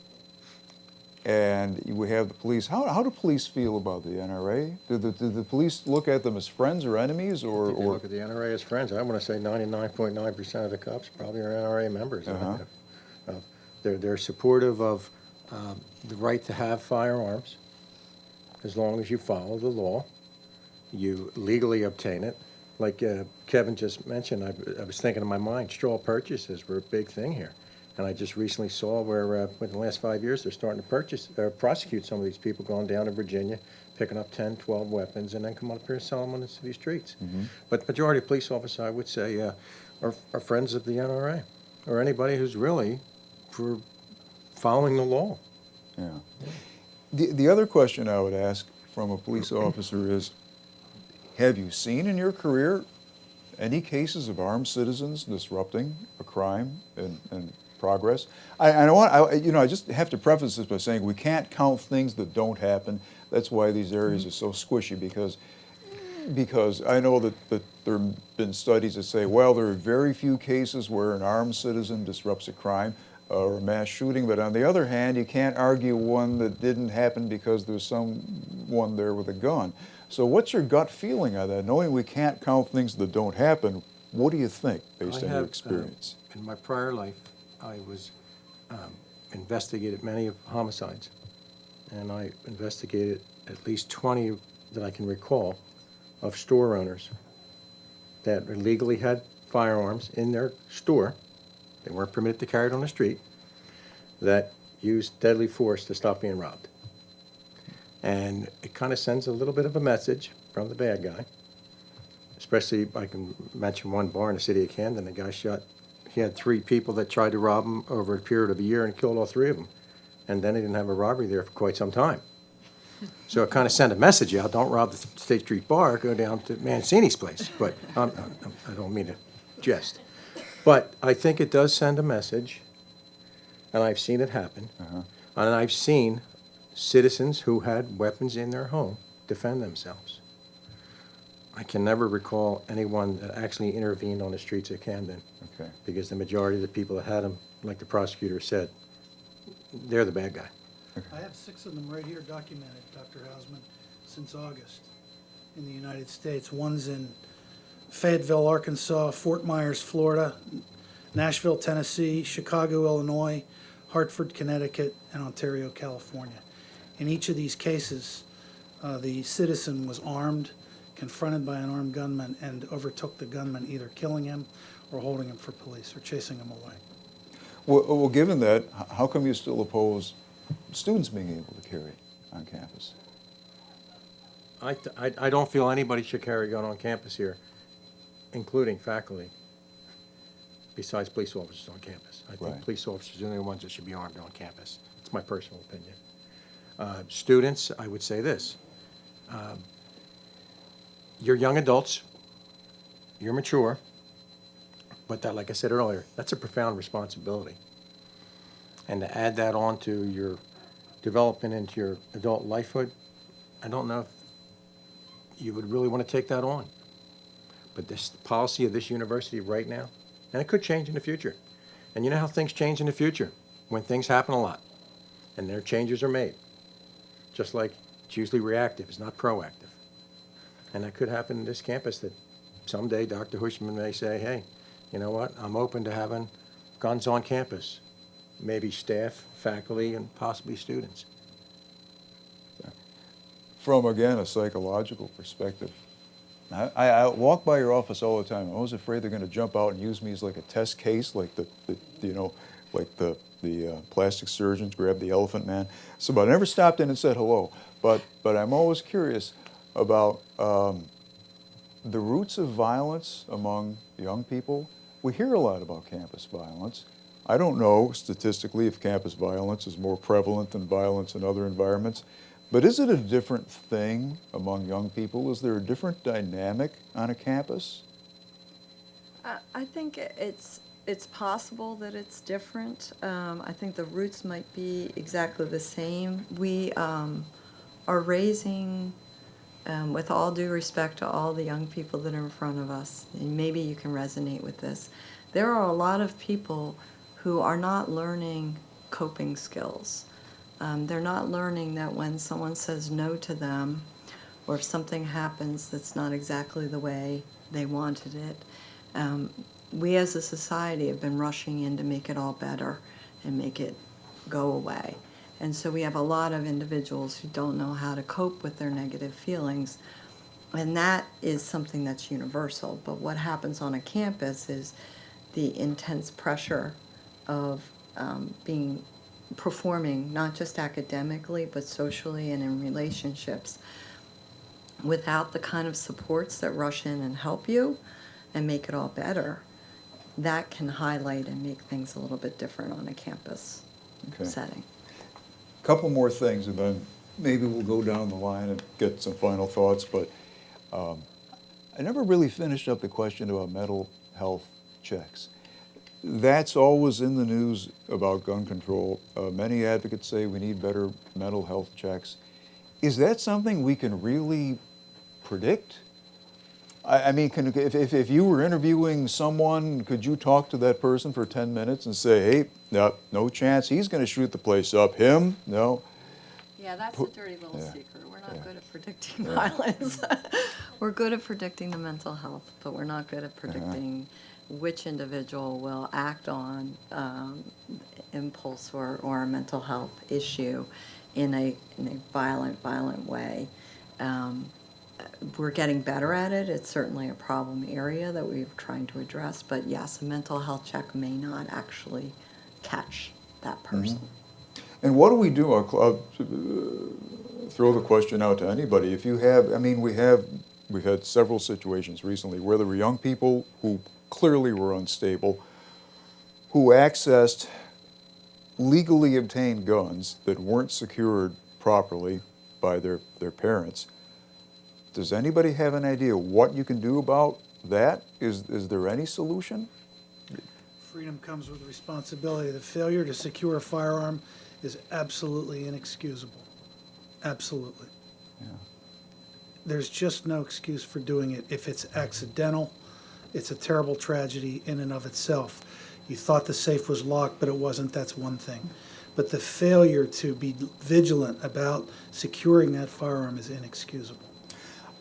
and we have the police. How do police feel about the NRA? Do the police look at them as friends or enemies, I think they look at the NRA as friends. I want to say 99.9% of the cops probably are NRA members. They're supportive of the right to have firearms as long as you follow the law. You legally obtain it. Like Kevin just mentioned, I was thinking in my mind, straw purchases were a big thing here. And I just recently saw where within the last 5 years, they're starting to prosecute some of these people going down to Virginia, picking up 10, 12 weapons, and then come up here and sell them on the city streets. But the majority of police officers, I would say, are friends of the NRA, or anybody who's really for following the law. Yeah. The other question I would ask from a police officer is, have you seen in your career any cases of armed citizens disrupting a crime and progress? I just have to preface this by saying we can't count things that don't happen. That's why these areas are so squishy, because I know that there have been studies that say, well, there are very few cases where an armed citizen disrupts a crime or a mass shooting, but on the other hand, you can't argue one that didn't happen because there's someone there with a gun. So what's your gut feeling on that? Knowing we can't count things that don't happen, what do you think, based on your experience? In my prior life, I was investigated many of homicides, and I investigated at least 20 that I can recall of store owners that illegally had firearms in their store. They weren't permitted to carry it on the street, that used deadly force to stop being robbed. And it kind of sends a little bit of a message from the bad guy. Especially, I can mention one bar in the city of Camden. The guy he had 3 people that tried to rob him over a period of a year and killed all 3 of them. And then he didn't have a robbery there for quite some time. So it kind of sent a message out, don't rob the State Street Bar, go down to Mancini's place. But I don't mean to jest. But I think it does send a message, and I've seen it happen. And I've seen citizens who had weapons in their home defend themselves. I can never recall anyone that actually intervened on the streets of Camden. Because the majority of the people that had them, like the prosecutor said, they're the bad guy. I have 6 of them right here documented, Dr. Hausman, since August in the United States. One's in Fayetteville, Arkansas, Fort Myers, Florida, Nashville, Tennessee, Chicago, Illinois, Hartford, Connecticut, and Ontario, California. In each of these cases, the citizen was armed, confronted by an armed gunman, and overtook the gunman, either killing him or holding him for police or chasing him away. Well, given that, how come you still oppose students being able to carry on campus? I don't feel anybody should carry a gun on campus here, including faculty, besides police officers on campus. I think police officers are the only ones that should be armed on campus. It's my personal opinion. Students, I would say this. You're young adults, you're mature, but that, like I said earlier, that's a profound responsibility. And to add that on to your development into your adult lifehood, I don't know if you would really want to take that on. But this policy of this university right now, and it could change in the future. And you know how things change in the future? When things happen a lot, and their changes are made. Just like it's usually reactive, it's not proactive. And that could happen in this campus, that someday Dr. Hushman may say, hey, you know what, I'm open to having guns on campus. Maybe staff, faculty, and possibly students. From, again, a psychological perspective, I walk by your office all the time. I was afraid they're going to jump out and use me as like a test case, like the plastic surgeons grab the elephant man. So, but I never stopped in and said hello. But I'm always curious about the roots of violence among young people. We hear a lot about campus violence. I don't know statistically if campus violence is more prevalent than violence in other environments, but is it a different thing among young people? Is there a different dynamic on a campus? I think it's possible that it's different. I think the roots might be exactly the same. We are raising, with all due respect to all the young people that are in front of us, and maybe you can resonate with this, there are a lot of people who are not learning coping skills. They're not learning that when someone says no to them, or if something happens that's not exactly the way they wanted it, we as a society have been rushing in to make it all better and make it go away. And so we have a lot of individuals who don't know how to cope with their negative feelings. And that is something that's universal. But what happens on a campus is the intense pressure of performing, not just academically, but socially and in relationships. Without the kind of supports that rush in and help you and make it all better, that can highlight and make things a little bit different on a campus setting. Couple more things, and then maybe we'll go down the line and get some final thoughts, but I never really finished up the question about mental health checks. That's always in the news about gun control. Many advocates say we need better mental health checks. Is that something we can really predict? I mean, if you were interviewing someone, could you talk to that person for 10 minutes and say, hey, no chance he's going to shoot the place up? Him? No. Yeah, that's a dirty little secret. We're not good at predicting violence. We're good at predicting the mental health, but we're not good at predicting which individual will act on impulse or a mental health issue in a violent way. We're getting better at it. It's certainly a problem area that we're trying to address. But yes, a mental health check may not actually catch that person. And what do we do? I'll throw the question out to anybody. If you have, I mean, we've had several situations recently where there were young people who clearly were unstable, who accessed legally obtained guns that weren't secured properly by their parents. Does anybody have an idea what you can do about that? Is there any solution? Freedom comes with responsibility. The failure to secure a firearm is absolutely inexcusable. Absolutely. Yeah. There's just no excuse for doing it. If it's accidental, it's a terrible tragedy in and of itself. You thought the safe was locked, but it wasn't. That's one thing. But the failure to be vigilant about securing that firearm is inexcusable.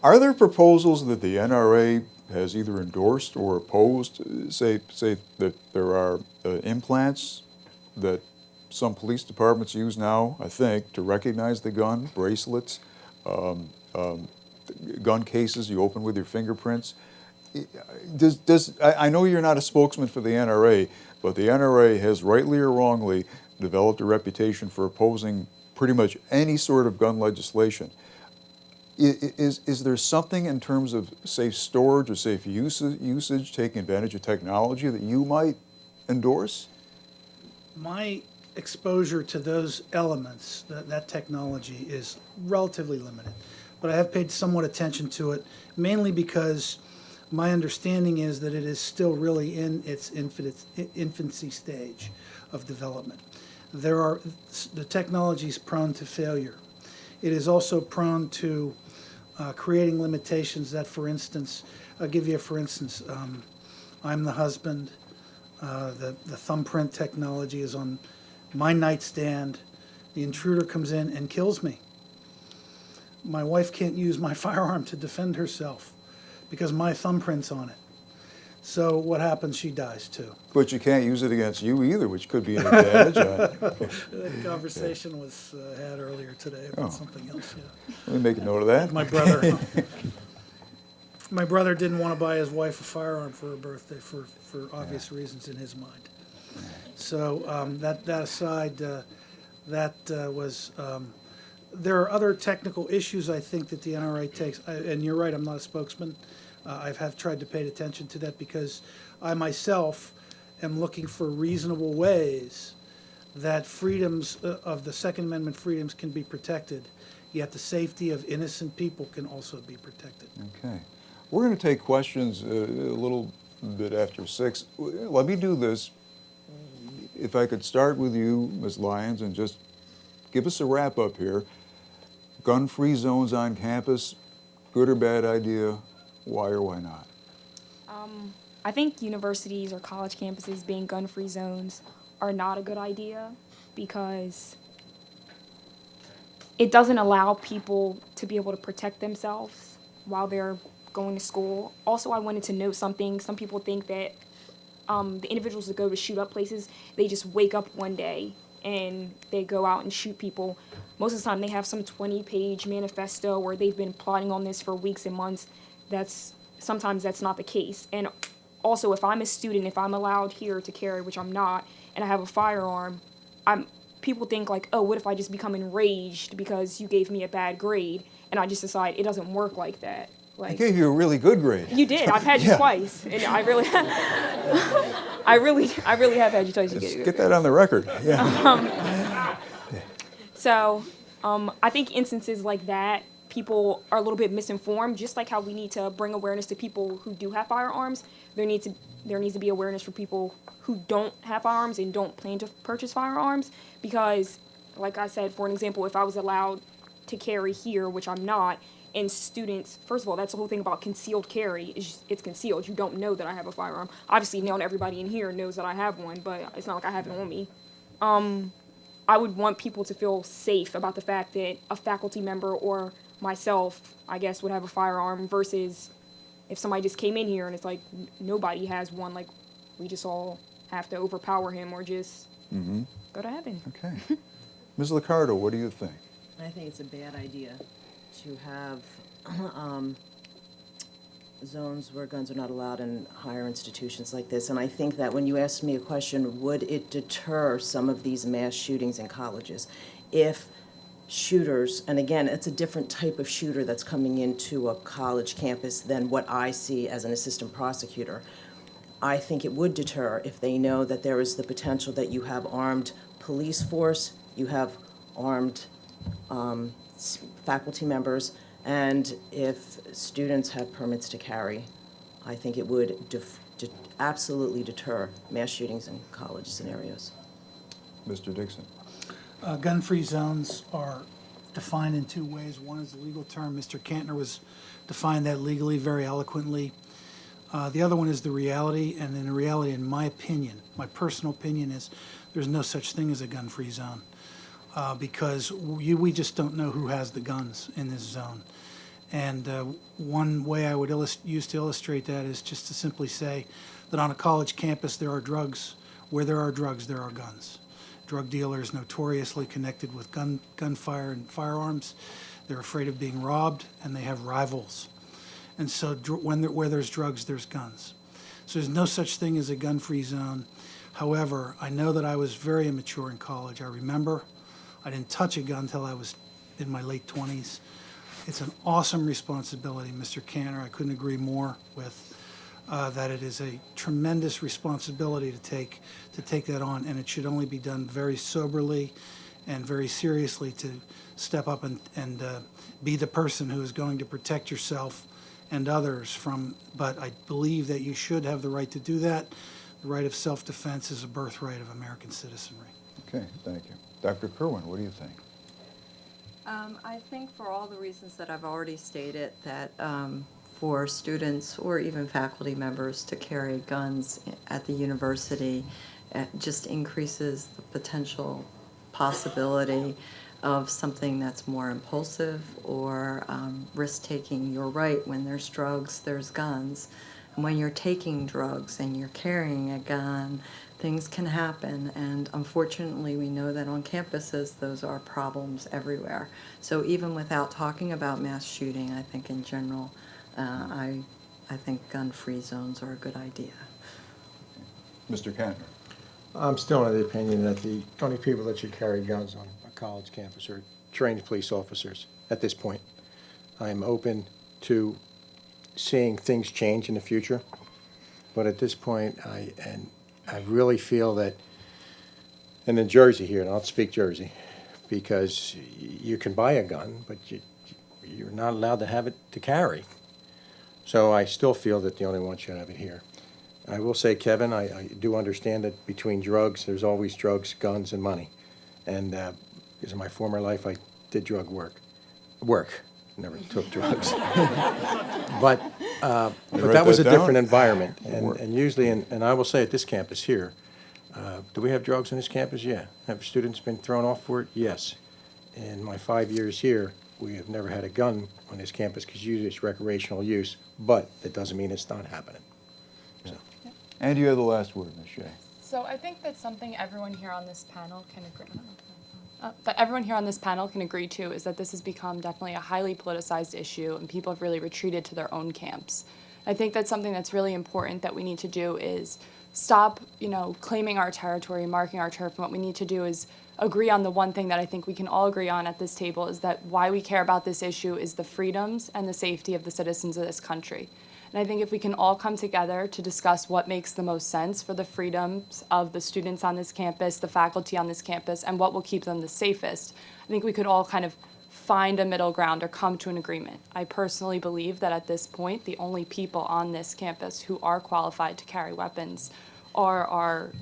Are there proposals that the NRA has either endorsed or opposed, say that there are implants that some police departments use now, I think, to recognize the gun, bracelets, gun cases you open with your fingerprints? I know you're not a spokesman for the NRA, but the NRA has rightly or wrongly developed a reputation for opposing pretty much any sort of gun legislation. Is there something in terms of safe storage or safe usage, taking advantage of technology that you might endorse? My exposure to those elements, that technology, is relatively limited. But I have paid somewhat attention to it, mainly because my understanding is that it is still really in its infancy stage of development. The technology is prone to failure. It is also prone to creating limitations that, for instance, I'll give you a for instance. I'm the husband. The thumbprint technology is on my nightstand. The intruder comes in and kills me. My wife can't use my firearm to defend herself because my thumbprint's on it. So what happens? She dies too. But you can't use it against you either, which could be an advantage. That conversation was had earlier today about something else. Yeah. Let me make a note of that. My brother didn't want to buy his wife a firearm for her birthday for obvious reasons in his mind. So that aside, there are other technical issues I think that the NRA takes, and you're right, I'm not a spokesman. I have tried to pay attention to that because I myself am looking for reasonable ways that freedoms of the Second Amendment freedoms can be protected, yet the safety of innocent people can also be protected. Okay. We're going to take questions a little bit after 6. Let me do this. If I could start with you, Ms. Lyons, and just give us a wrap-up here. Gun-free zones on campus, good or bad idea? Why or why not? I think universities or college campuses being gun-free zones are not a good idea because it doesn't allow people to be able to protect themselves while they're going to school. Also, I wanted to note something. Some people think that the individuals that go to shoot up places, they just wake up one day and they go out and shoot people. Most of the time, they have some 20-page manifesto where they've been plotting on this for weeks and months. Sometimes that's not the case. And also, if I'm a student, if I'm allowed here to carry, which I'm not, and I have a firearm, people think like, oh, what if I just become enraged because you gave me a bad grade, and I just decide it doesn't work like that. I gave you a really good grade. You did. I've had you Yeah. twice, and I really, I really have had you twice. Get that on the record. Yeah. So, I think instances like that, people are a little bit misinformed. Just like how we need to bring awareness to people who do have firearms, there needs to be awareness for people who don't have firearms and don't plan to purchase firearms. Because, like I said, for an example, if I was allowed to carry here, which I'm not, and students, first of all, that's the whole thing about concealed carry. It's concealed. You don't know that I have a firearm. Obviously, not everybody in here knows that I have one, but it's not like I have it on me. I would want people to feel safe about the fact that a faculty member or myself, I guess, would have a firearm versus if somebody just came in here and it's like nobody has one, like we just all have to overpower him or just go to heaven. Okay. Ms. Liccardo, what do you think? I think it's a bad idea to have zones where guns are not allowed in higher institutions like this. And I think that when you asked me a question, would it deter some of these mass shootings in colleges? If shooters, and again, it's a different type of shooter that's coming into a college campus than what I see as an assistant prosecutor. I think it would deter if they know that there is the potential that you have armed police force, you have armed faculty members, and if students have permits to carry, I think it would absolutely deter mass shootings in college scenarios. Mr. Dixon. Gun-free zones are defined in two ways. One is the legal term. Mr. Kantner was defined that legally very eloquently. The other one is the reality, and in the reality, in my opinion, my personal opinion is there's no such thing as a gun-free zone. Because we just don't know who has the guns in this zone. And one way I would use to illustrate that is just to simply say that on a college campus there are drugs. Where there are drugs, there are guns. Drug dealers notoriously connected with gunfire and firearms. They're afraid of being robbed, and they have rivals. And so where there's drugs, there's guns. So there's no such thing as a gun-free zone. However, I know that I was very immature in college. I remember I didn't touch a gun until I was in my late 20s. It's an awesome responsibility, Mr. Kantner. I couldn't agree more with that. It is a tremendous responsibility to take that on, and it should only be done very soberly and very seriously to step up and be the person who is going to protect yourself and others from. But I believe that you should have the right to do that. The right of self-defense is a birthright of American citizenry. Okay, thank you. Dr. Kerwin, what do you think? I think for all the reasons that I've already stated, that for students or even faculty members to carry guns at the university just increases the potential possibility of something that's more impulsive or risk-taking. You're right, when there's drugs, there's guns. And when you're taking drugs and you're carrying a gun, things can happen, and unfortunately we know that on campuses those are problems everywhere. So even without talking about mass shooting, I think in general, I think gun-free zones are a good idea. Mr. Kantner. I'm still of the opinion that the only people that should carry guns on a college campus are trained police officers at this point. I'm open to seeing things change in the future, but at this point, I really feel that, and in Jersey here, and I'll speak Jersey, because you can buy a gun, but you're not allowed to have it to carry. So I still feel that the only one should have it here. I will say, Kevin, I do understand that between drugs, there's always drugs, guns, and money. And because in my former life, I did drug work. Never took drugs. But that was a different environment. And usually, and I will say at this campus here, do we have drugs on this campus? Yeah. Have students been thrown off for it? Yes. in my 5 years here, we have never had a gun on this campus because usually it's recreational use, but that doesn't mean it's not happening. So. And you have the last word, Ms. Shea. So I think that's something everyone here on this panel can agree. That everyone here on this panel can agree to is that this has become definitely a highly politicized issue, and people have really retreated to their own camps. I think that's something that's really important that we need to do is stop, claiming our territory, marking our turf. And what we need to do is agree on the one thing that I think we can all agree on at this table is that why we care about this issue is the freedoms and the safety of the citizens of this country. And I think if we can all come together to discuss what makes the most sense for the freedoms of the students on this campus, the faculty on this campus, and what will keep them the safest, I think we could all kind of find a middle ground or come to an agreement. I personally believe that at this point, the only people on this campus who are qualified to carry weapons are our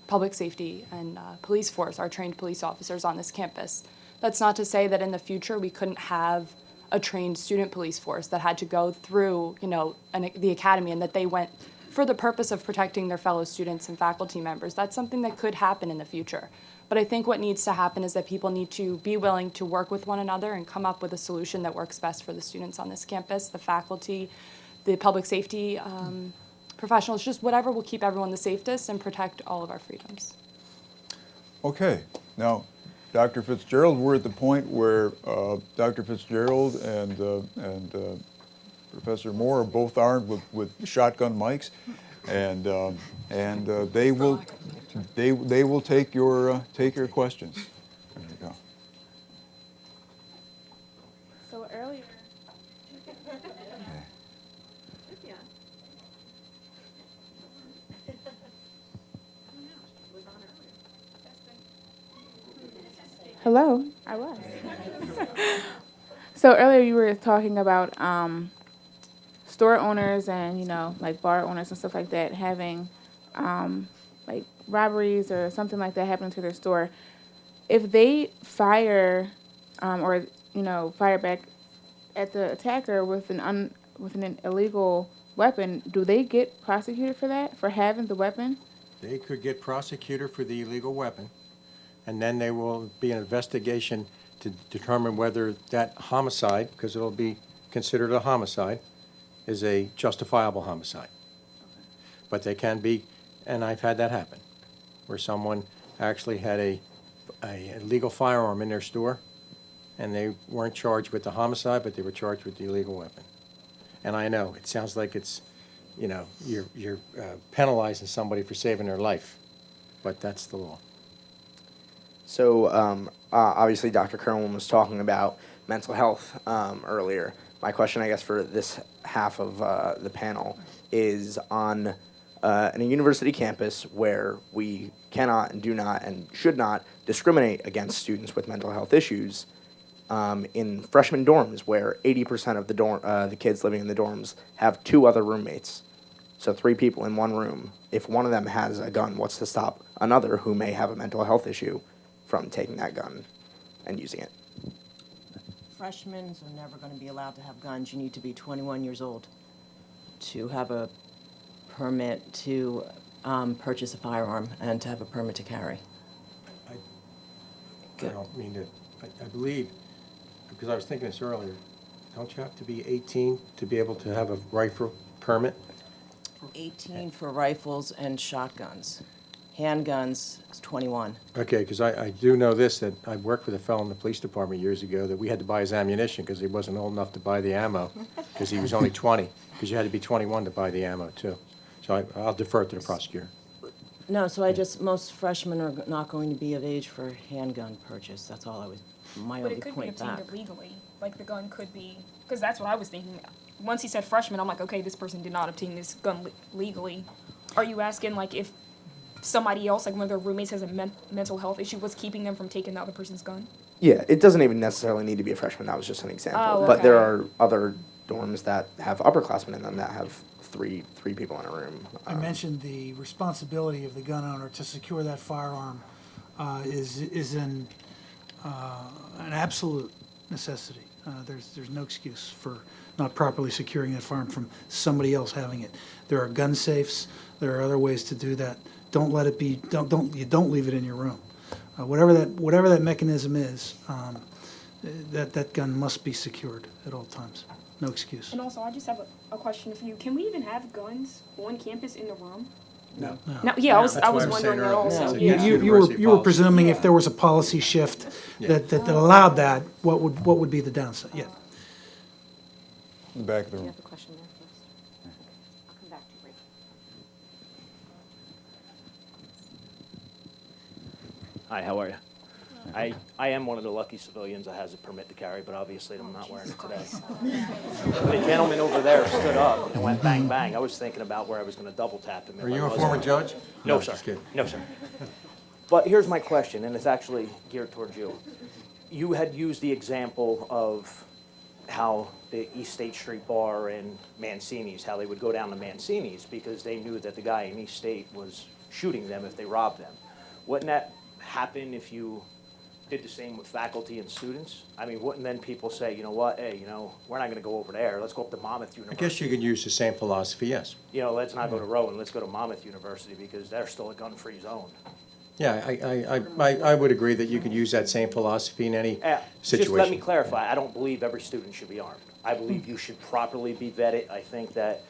public safety and police force, our trained police officers on this campus. That's not to say that in the future we couldn't have a trained student police force that had to go through, the academy, and that they went for the purpose of protecting their fellow students and faculty members. That's something that could happen in the future. But I think what needs to happen is that people need to be willing to work with one another and come up with a solution that works best for the students on this campus, the faculty, the public safety professionals, just whatever will keep everyone the safest and protect all of our freedoms. Okay, now, Dr. Fitzgerald, we're at the point where Dr. Fitzgerald and Professor Moore are both armed with shotgun mics, and they will take your questions. There you go. So earlier. Hello, I was. So earlier you were talking about store owners and, like bar owners and stuff like that having like robberies or something like that happening to their store. If they fire or, fire back at the attacker with an illegal weapon, do they get prosecuted for that, for having the weapon? They could get prosecuted for the illegal weapon, and then there will be an investigation to determine whether that homicide, because it'll be considered a homicide, is a justifiable homicide. But they can be, and I've had that happen, where someone actually had a illegal firearm in their store, and they weren't charged with the homicide, but they were charged with the illegal weapon. And I know, it sounds like it's, you're penalizing somebody for saving their life, but that's the law. So obviously Dr. Kerwin was talking about mental health earlier. My question, I guess, for this half of the panel is on in a university campus where we cannot and do not and should not discriminate against students with mental health issues, in freshman dorms where 80% of the kids living in the dorms have 2 other roommates. So 3 people in one room. If one of them has a gun, what's to stop another who may have a mental health issue from taking that gun and using it? Freshmen are never going to be allowed to have guns. You need to be 21 years old to have a permit to purchase a firearm and to have a permit to carry. I don't mean to, I believe, because I was thinking this earlier, don't you have to be 18 to be able to have a rifle permit? 18 for rifles and shotguns. Handguns is 21. Okay, because I do know this, that I worked with a fellow in the police department years ago that we had to buy his ammunition because he wasn't old enough to buy the ammo because he was only 20, because you had to be 21 to buy the ammo too. So I'll defer it to the prosecutor. No, so most freshmen are not going to be of age for handgun purchase. That's all my But only it could be point obtained back. illegally. Like the gun could be, because that's what I was thinking. Once he said freshman, I'm like, okay, this person did not obtain this gun legally. Are you asking like if somebody else, like one of their roommates, has a mental health issue, what's keeping them from taking the other person's gun? Yeah, it doesn't even necessarily need to be a freshman. That was just an example. Oh, But there okay. are other dorms that have upperclassmen in them that have three people in a room. I mentioned the responsibility of the gun owner to secure that firearm is an absolute necessity. There's no excuse for not properly securing that firearm from somebody else having it. There are gun safes. There are other ways to do that. Don't let it be. Don't leave it in your room. Whatever that mechanism is, that gun must be secured at all times. No excuse. And also, I just have a question for you. Can we even have guns on campus in the room? No. No, yeah, I was wondering that also. Yeah. You were presuming if there was a policy shift Yeah. that allowed that, what would be the downside? Yeah. In the back of the You room. have a question there first? I'll come back to you. Hi, how are you? I am one of the lucky civilians that has a permit to carry, but obviously I'm not wearing it today. The gentleman over there stood up and went bang, bang. I was thinking about where I was going to double tap him. if Are I you a wasn't. former judge? No, sir. Just kidding. No, sir. But here's my question, and it's actually geared towards you. You had used the example of how the East State Street Bar and Mancini's, how they would go down to Mancini's because they knew that the guy in East State was shooting them if they robbed them. Wouldn't that happen if you did the same with faculty and students? I mean, wouldn't then people say, you know what, hey, we're not going to go over there. Let's go up to Monmouth I University. guess you could use the same philosophy, yes. Let's not go to Rowan. Let's go to Monmouth University because they're still a gun-free zone. Yeah, I would agree that you could use that same philosophy in any situation. Just let me clarify. I don't believe every student should be armed. I believe you should properly be vetted. I think that,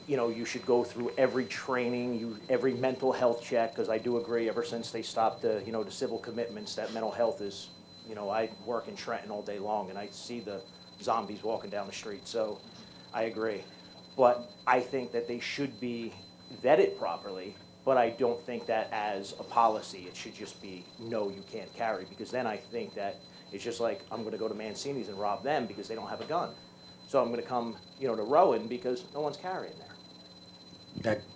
you should go through every training, every mental health check, because I do agree ever since they stopped the civil commitments, that mental health is, I work in Trenton all day long and I see the zombies walking down the street, so I agree. But I think that they should be vetted properly, but I don't think that as a policy, it should just be, no, you can't carry, because then I think that it's just like, I'm gonna go to Mancini's and rob them because they don't have a gun. So I'm gonna come, to Rowan because no one's carrying there.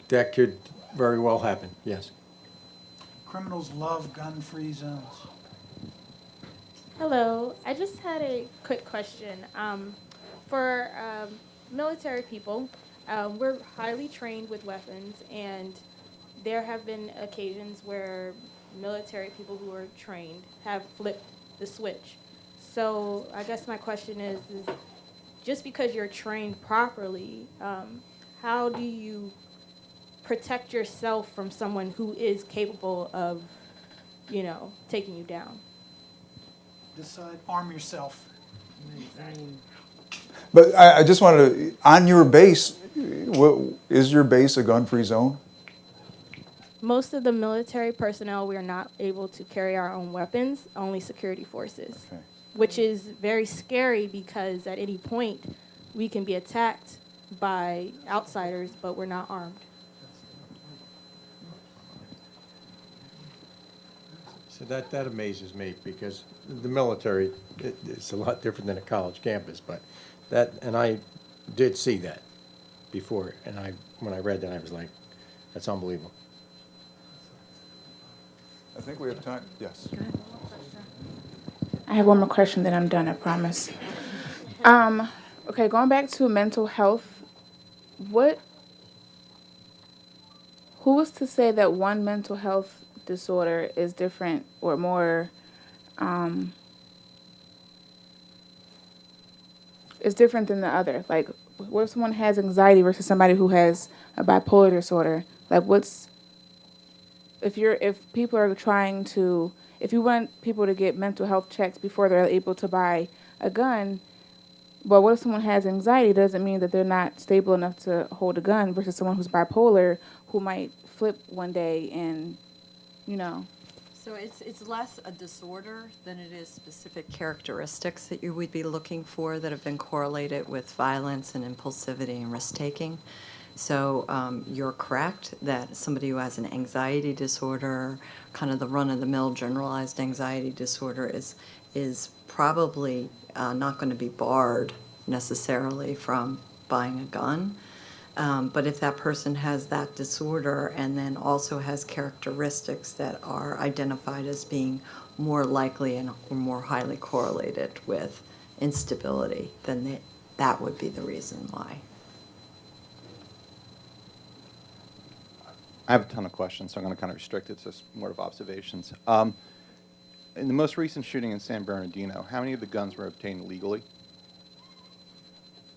That could very well happen, yes. Criminals love gun-free zones. Hello, I just had a quick question. For military people, we're highly trained with weapons, and there have been occasions where military people who are trained have flipped the switch. So I guess my question is just because you're trained properly, how do you protect yourself from someone who is capable of, taking you down? Decide, arm yourself. But I just wanted to, on your base, is your base a gun-free zone? Most of the military personnel, we are not able to carry our own weapons, only security forces, Okay. which is very scary because at any point we can be attacked by outsiders, but we're not armed. So that amazes me, because the military, it's a lot different than a college campus, but and I did see that before, and when I read that, I was like, that's unbelievable. I think we have time, yes. I have one more question, then I'm done, I promise. Okay, going back to mental health, who was to say that one mental health disorder is different or more, is different than the other? Like, what if someone has anxiety versus somebody who has a bipolar disorder? Like, if you want people to get mental health checks before they're able to buy a gun, but what if someone has anxiety? Doesn't mean that they're not stable enough to hold a gun versus someone who's bipolar who might flip one day and, So it's less a disorder than it is specific characteristics that you would be looking for that have been correlated with violence and impulsivity and risk-taking. So you're correct that somebody who has an anxiety disorder, kind of the run-of-the-mill generalized anxiety disorder, is probably not going to be barred necessarily from buying a gun. But if that person has that disorder and then also has characteristics that are identified as being more likely and or more highly correlated with instability, then that would be the reason why. I have a ton of questions, so I'm going to kind of restrict it to more of observations. In the most recent shooting in San Bernardino, how many of the guns were obtained legally?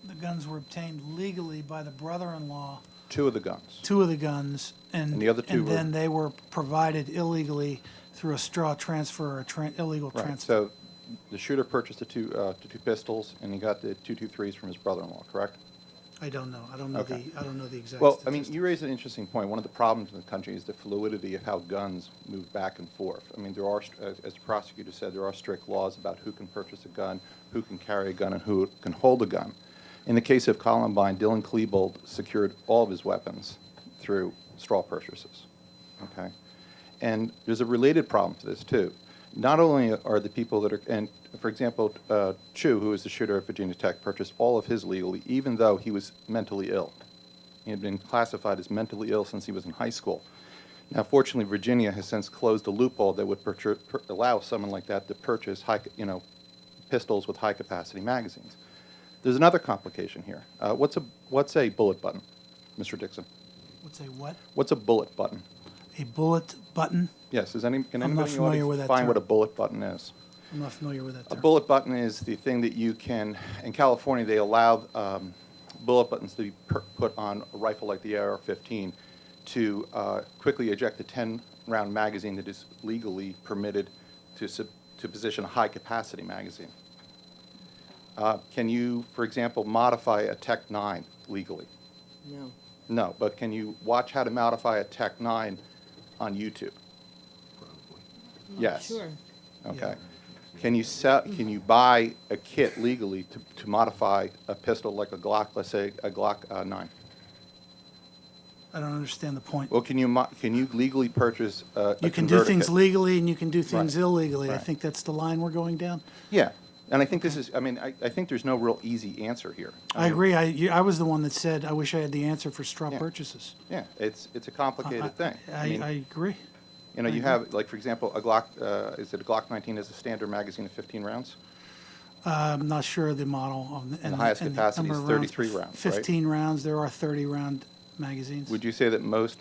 The guns were obtained legally by the brother-in-law 2 of the guns. 2 of the guns, And the other 2 and were- then they were provided illegally through a straw transfer or illegal Right. transfer. So the shooter purchased the two pistols, and he got the 223s from his brother-in-law, correct? I don't know. I don't know Okay. I don't know the exact. Well, I mean, you raise an interesting point. One of the problems in the country is the fluidity of how guns move back and forth. I mean, there are, as the prosecutor said, there are strict laws about who can purchase a gun, who can carry a gun, and who can hold a gun. In the case of Columbine, Dylan Klebold secured all of his weapons through straw purchases. Okay, and there's a related problem to this too. Not only are the people that are, and for example, Chu, who was the shooter at Virginia Tech, purchased all of his legally, even though he was mentally ill. He had been classified as mentally ill since he was in high school. Now, fortunately, Virginia has since closed a loophole that would allow someone like that to purchase pistols with high-capacity magazines. There's another complication here. What's a bullet button, Mr. Dixon? What's a what? What's a bullet button? A bullet button? Yes. Can I'm anybody not in the familiar audience with that define term. what a bullet button is? I'm not familiar with that A term. bullet button is the thing that you can, in California, they allow bullet buttons to be put on a rifle like the AR-15 to quickly eject a 10-round magazine that is legally permitted to position a high-capacity magazine. Can you, for example, modify a Tech 9 legally? No. No, but can you watch how to modify a Tech 9 on YouTube? Yes. Sure. Okay. Can you buy a kit legally to modify a pistol like a Glock, let's say a Glock 9? I don't understand the point. Well, can you legally purchase a You can do converter things kit? legally and you can do things Right. illegally. I Right. think that's the line we're going down. Yeah, and I think this is. I mean, I think there's no real easy answer here. I agree. I was the one that said, I wish I had the answer for straw Yeah. purchases. Yeah, it's a complicated thing. I agree. You know, I you agree. have, like, for example, a Glock. Is it a Glock 19 is a standard magazine of 15 rounds? I'm not sure of the model. And the highest capacity number is of 33 rounds, right? 15 rounds. There are 30-round magazines. Would you say that most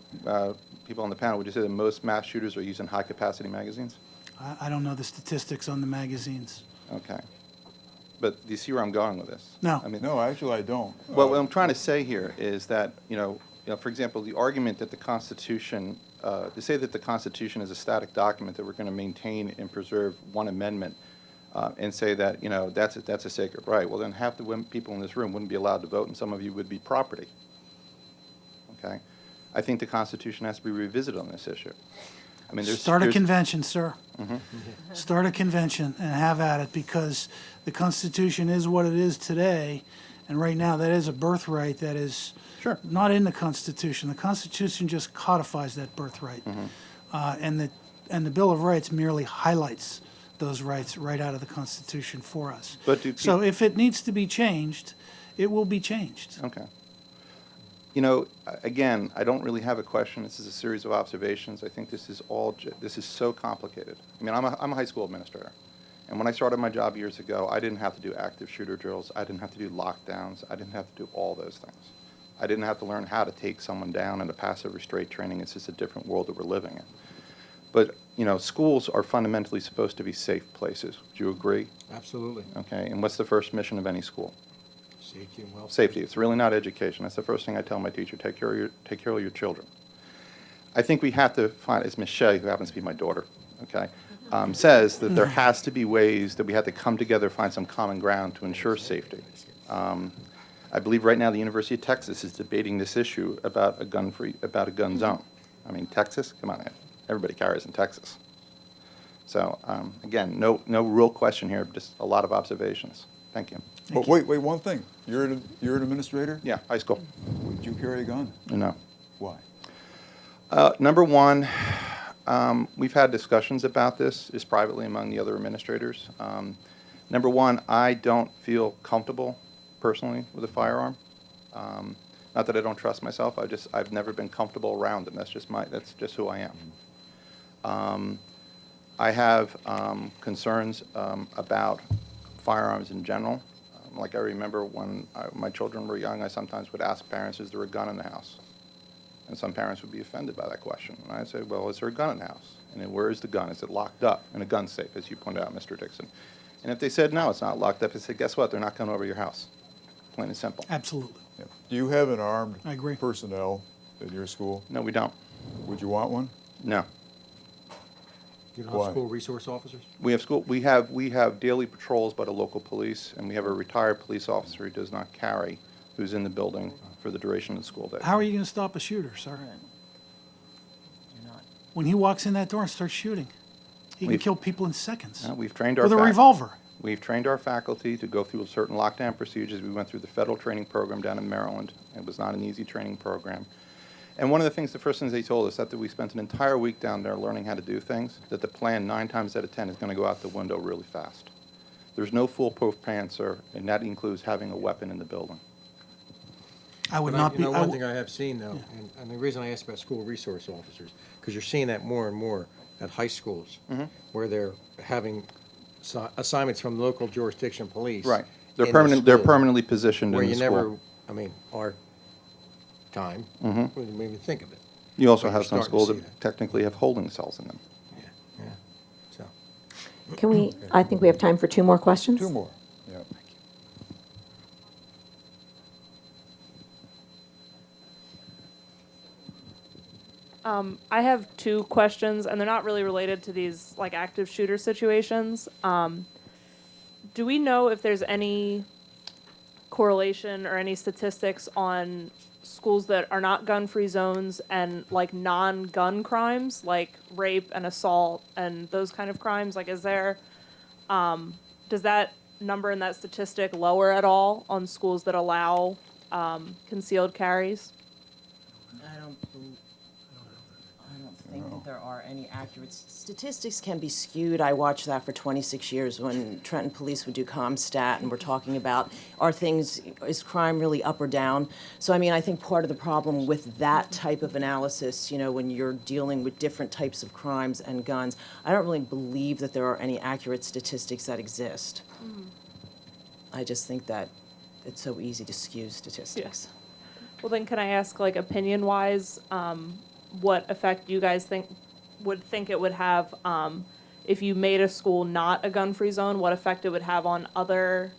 people on the panel, would you say that most mass shooters are using high-capacity magazines? I don't know the statistics on the magazines. Okay. But do you see where I'm going with this? No. I mean, No, actually, I don't. well, what I'm trying to say here is that, for example, the argument that the Constitution, to say that the Constitution is a static document that we're going to maintain and preserve one amendment and say that, that's a sacred right. Well, then half the people in this room wouldn't be allowed to vote, and some of you would be property. Okay? I think the Constitution has to be revisited on this issue. I mean, Start a convention, sir. Mhm. Start a convention and have at it, because the Constitution is what it is today, and right now that is a birthright that is not in the Constitution. The Constitution just codifies that birthright, and the Bill of Rights merely highlights those rights right out of the Constitution for us. But So if it needs to be changed, it will be changed. Okay. Again, I don't really have a question. This is a series of observations. I think this is so complicated. I mean, I'm a high school administrator. And when I started my job years ago, I didn't have to do active shooter drills. I didn't have to do lockdowns. I didn't have to do all those things. I didn't have to learn how to take someone down in a passive restraint training. It's just a different world that we're living in. But, schools are fundamentally supposed to be safe places. Would you agree? Absolutely. Okay. And what's the first mission of any school? Safety and welfare. Safety. It's really not education. That's the first thing I tell my teacher. Take care of your children. I think we have to find, as Ms. Shea, who happens to be my daughter, okay, says that there has to be ways that we have to come together, find some common ground to ensure safety. I believe right now the University of Texas is debating this issue about a gun zone. I mean, Texas, come on, everybody carries in Texas. So again, no real question here, just a lot of observations. Thank you. But wait, one thing. You're an administrator? Yeah, high school. Would you carry a gun? No. Why? Number one, we've had discussions about this, just privately among the other administrators. Number one, I don't feel comfortable personally with a firearm. Not that I don't trust myself. I've never been comfortable around them. That's just who I am. I have concerns about firearms in general. Like I remember when my children were young, I sometimes would ask parents, is there a gun in the house? And some parents would be offended by that question. And I'd say, well, is there a gun in the house? And then where is the gun? Is it locked up in a gun safe, as you pointed out, Mr. Dixon? And if they said, no, it's not locked up, I said, guess what? They're not coming over your house. Plain and simple. Absolutely. Do you have an armed I agree. personnel in your school? No, we don't. Would you want one? No. You don't Why? have school resource officers? We have daily patrols by the local police, and we have a retired police officer who does not carry, who's in the building for the duration of the school day. How are you going to stop a shooter, sir? When he walks in that door and starts shooting, he can kill people in seconds. We've trained our with a revolver. We've trained our faculty to go through certain lockdown procedures. We went through the federal training program down in Maryland. It was not an easy training program. And one of the first things they told us, after we spent an entire week down there learning how to do things, that the plan 9 times out of 10 is going to go out the window really fast. There's no foolproof plan, sir, and that includes having a weapon in the building. I would But not be. One thing I have seen, though, and the reason I asked about school resource officers, because you're seeing that more and more at high schools, where they're having assignments from local jurisdiction police. Right. They're in the permanent. They're school, permanently positioned where in the you school. never, I mean, our time, we didn't even think of it. You also But have you're some starting to schools see that technically have holding cells in them. So. Can we, I think we have time for 2 more questions. 2 more. Yeah. I have 2 questions, and they're not really related to these like active shooter situations. Do we know if there's any correlation or any statistics on schools that are not gun-free zones and like non-gun crimes, like rape and assault and those kind of crimes? Like, is there, does that number in that statistic lower at all on schools that allow concealed carries? I don't think that there are any accurate statistics. Can be skewed. I watched that for 26 years when Trenton Police would do ComStat, and we're talking about is crime really up or down? So I mean, I think part of the problem with that type of analysis, when you're dealing with different types of crimes and guns, I don't really believe that there are any accurate statistics that exist. I just think that it's so easy to skew statistics. Well, then can I ask, like, opinion-wise, what effect you guys think it would have if you made a school not a gun-free zone, what effect it would have on other,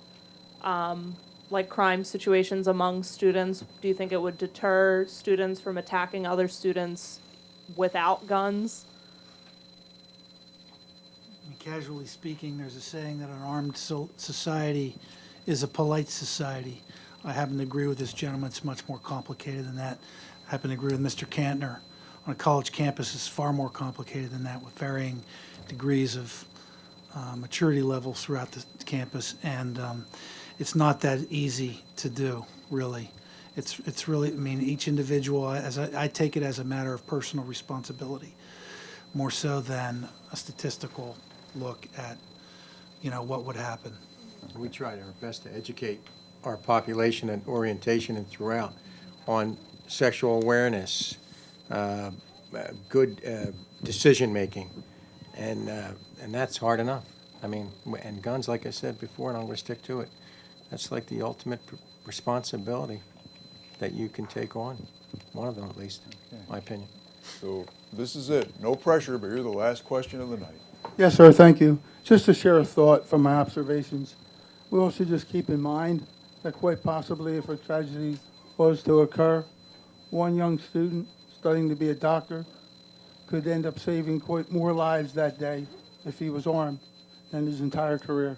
like, crime situations among students? Do you think it would deter students from attacking other students without guns? Casually speaking, there's a saying that an armed society is a polite society. I happen to agree with this gentleman. It's much more complicated than that. I happen to agree with Mr. Kantner. On a college campus, it's far more complicated than that, with varying degrees of maturity levels throughout the campus, and it's not that easy to do, really. It's really, I mean, each individual, as I take it as a matter of personal responsibility, more so than a statistical look at, what would happen. We tried our best to educate our population and orientation and throughout on sexual awareness, good decision-making, and that's hard enough. I mean, and guns, like I said before, and I'm going to stick to it, that's like the ultimate responsibility that you can take on, one of them at least, in my opinion. So this is it. No pressure, but you're the last question of the night. Yes, sir, thank you. Just to share a thought from my observations, we all should just keep in mind that quite possibly if a tragedy was to occur, one young student studying to be a doctor could end up saving quite more lives that day if he was armed than his entire career.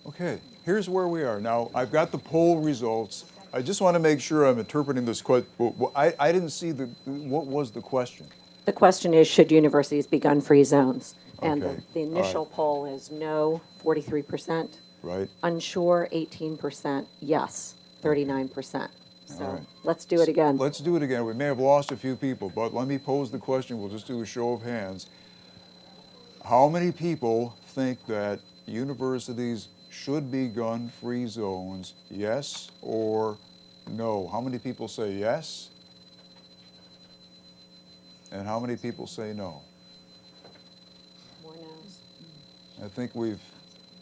Okay, here's where we are. Now, I've got the poll results. I just want to make sure I'm interpreting this question. I didn't see what was the question? The question is, should universities be gun-free zones? And Okay, the initial poll is no, 43%. Right. Unsure, 18%. Yes, 39%. So All right. let's do it again. Let's do it again. We may have lost a few people, but let me pose the question. We'll just do a show of hands. How many people think that universities should be gun-free zones, yes or no? How many people say yes? And how many people say no? More no's. I think we've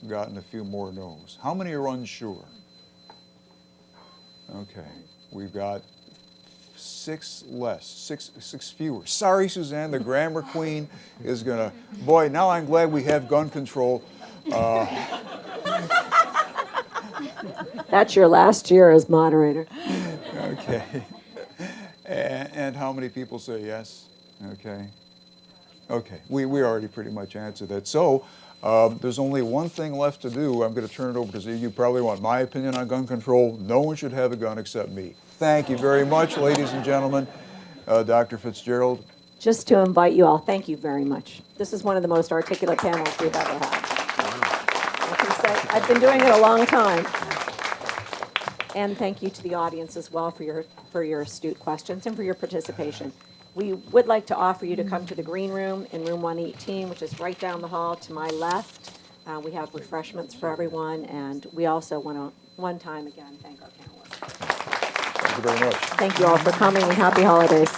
gotten a few more no's. How many are unsure? Okay, we've got six fewer. Sorry, Suzanne, the grammar queen is gonna, boy, now I'm glad we have gun control. That's your last year as moderator. Okay. And how many people say yes? Okay. Okay, we already pretty much answered that. So there's only one thing left to do. I'm going to turn it over to Z. You probably want my opinion on gun control. No one should have a gun except me. Thank you very much, ladies and gentlemen. Dr. Fitzgerald. Just to invite you all, thank you very much. This is one of the most articulate panels we've ever had. I can say I've been doing it a long time. And thank you to the audience as well for your astute questions and for your participation. We would like to offer you to come to the green room in room 118, which is right down the hall to my left. We have refreshments for everyone, and we also want to one time again thank our panelists. Thank you very much. Thank you all for coming, and happy holidays.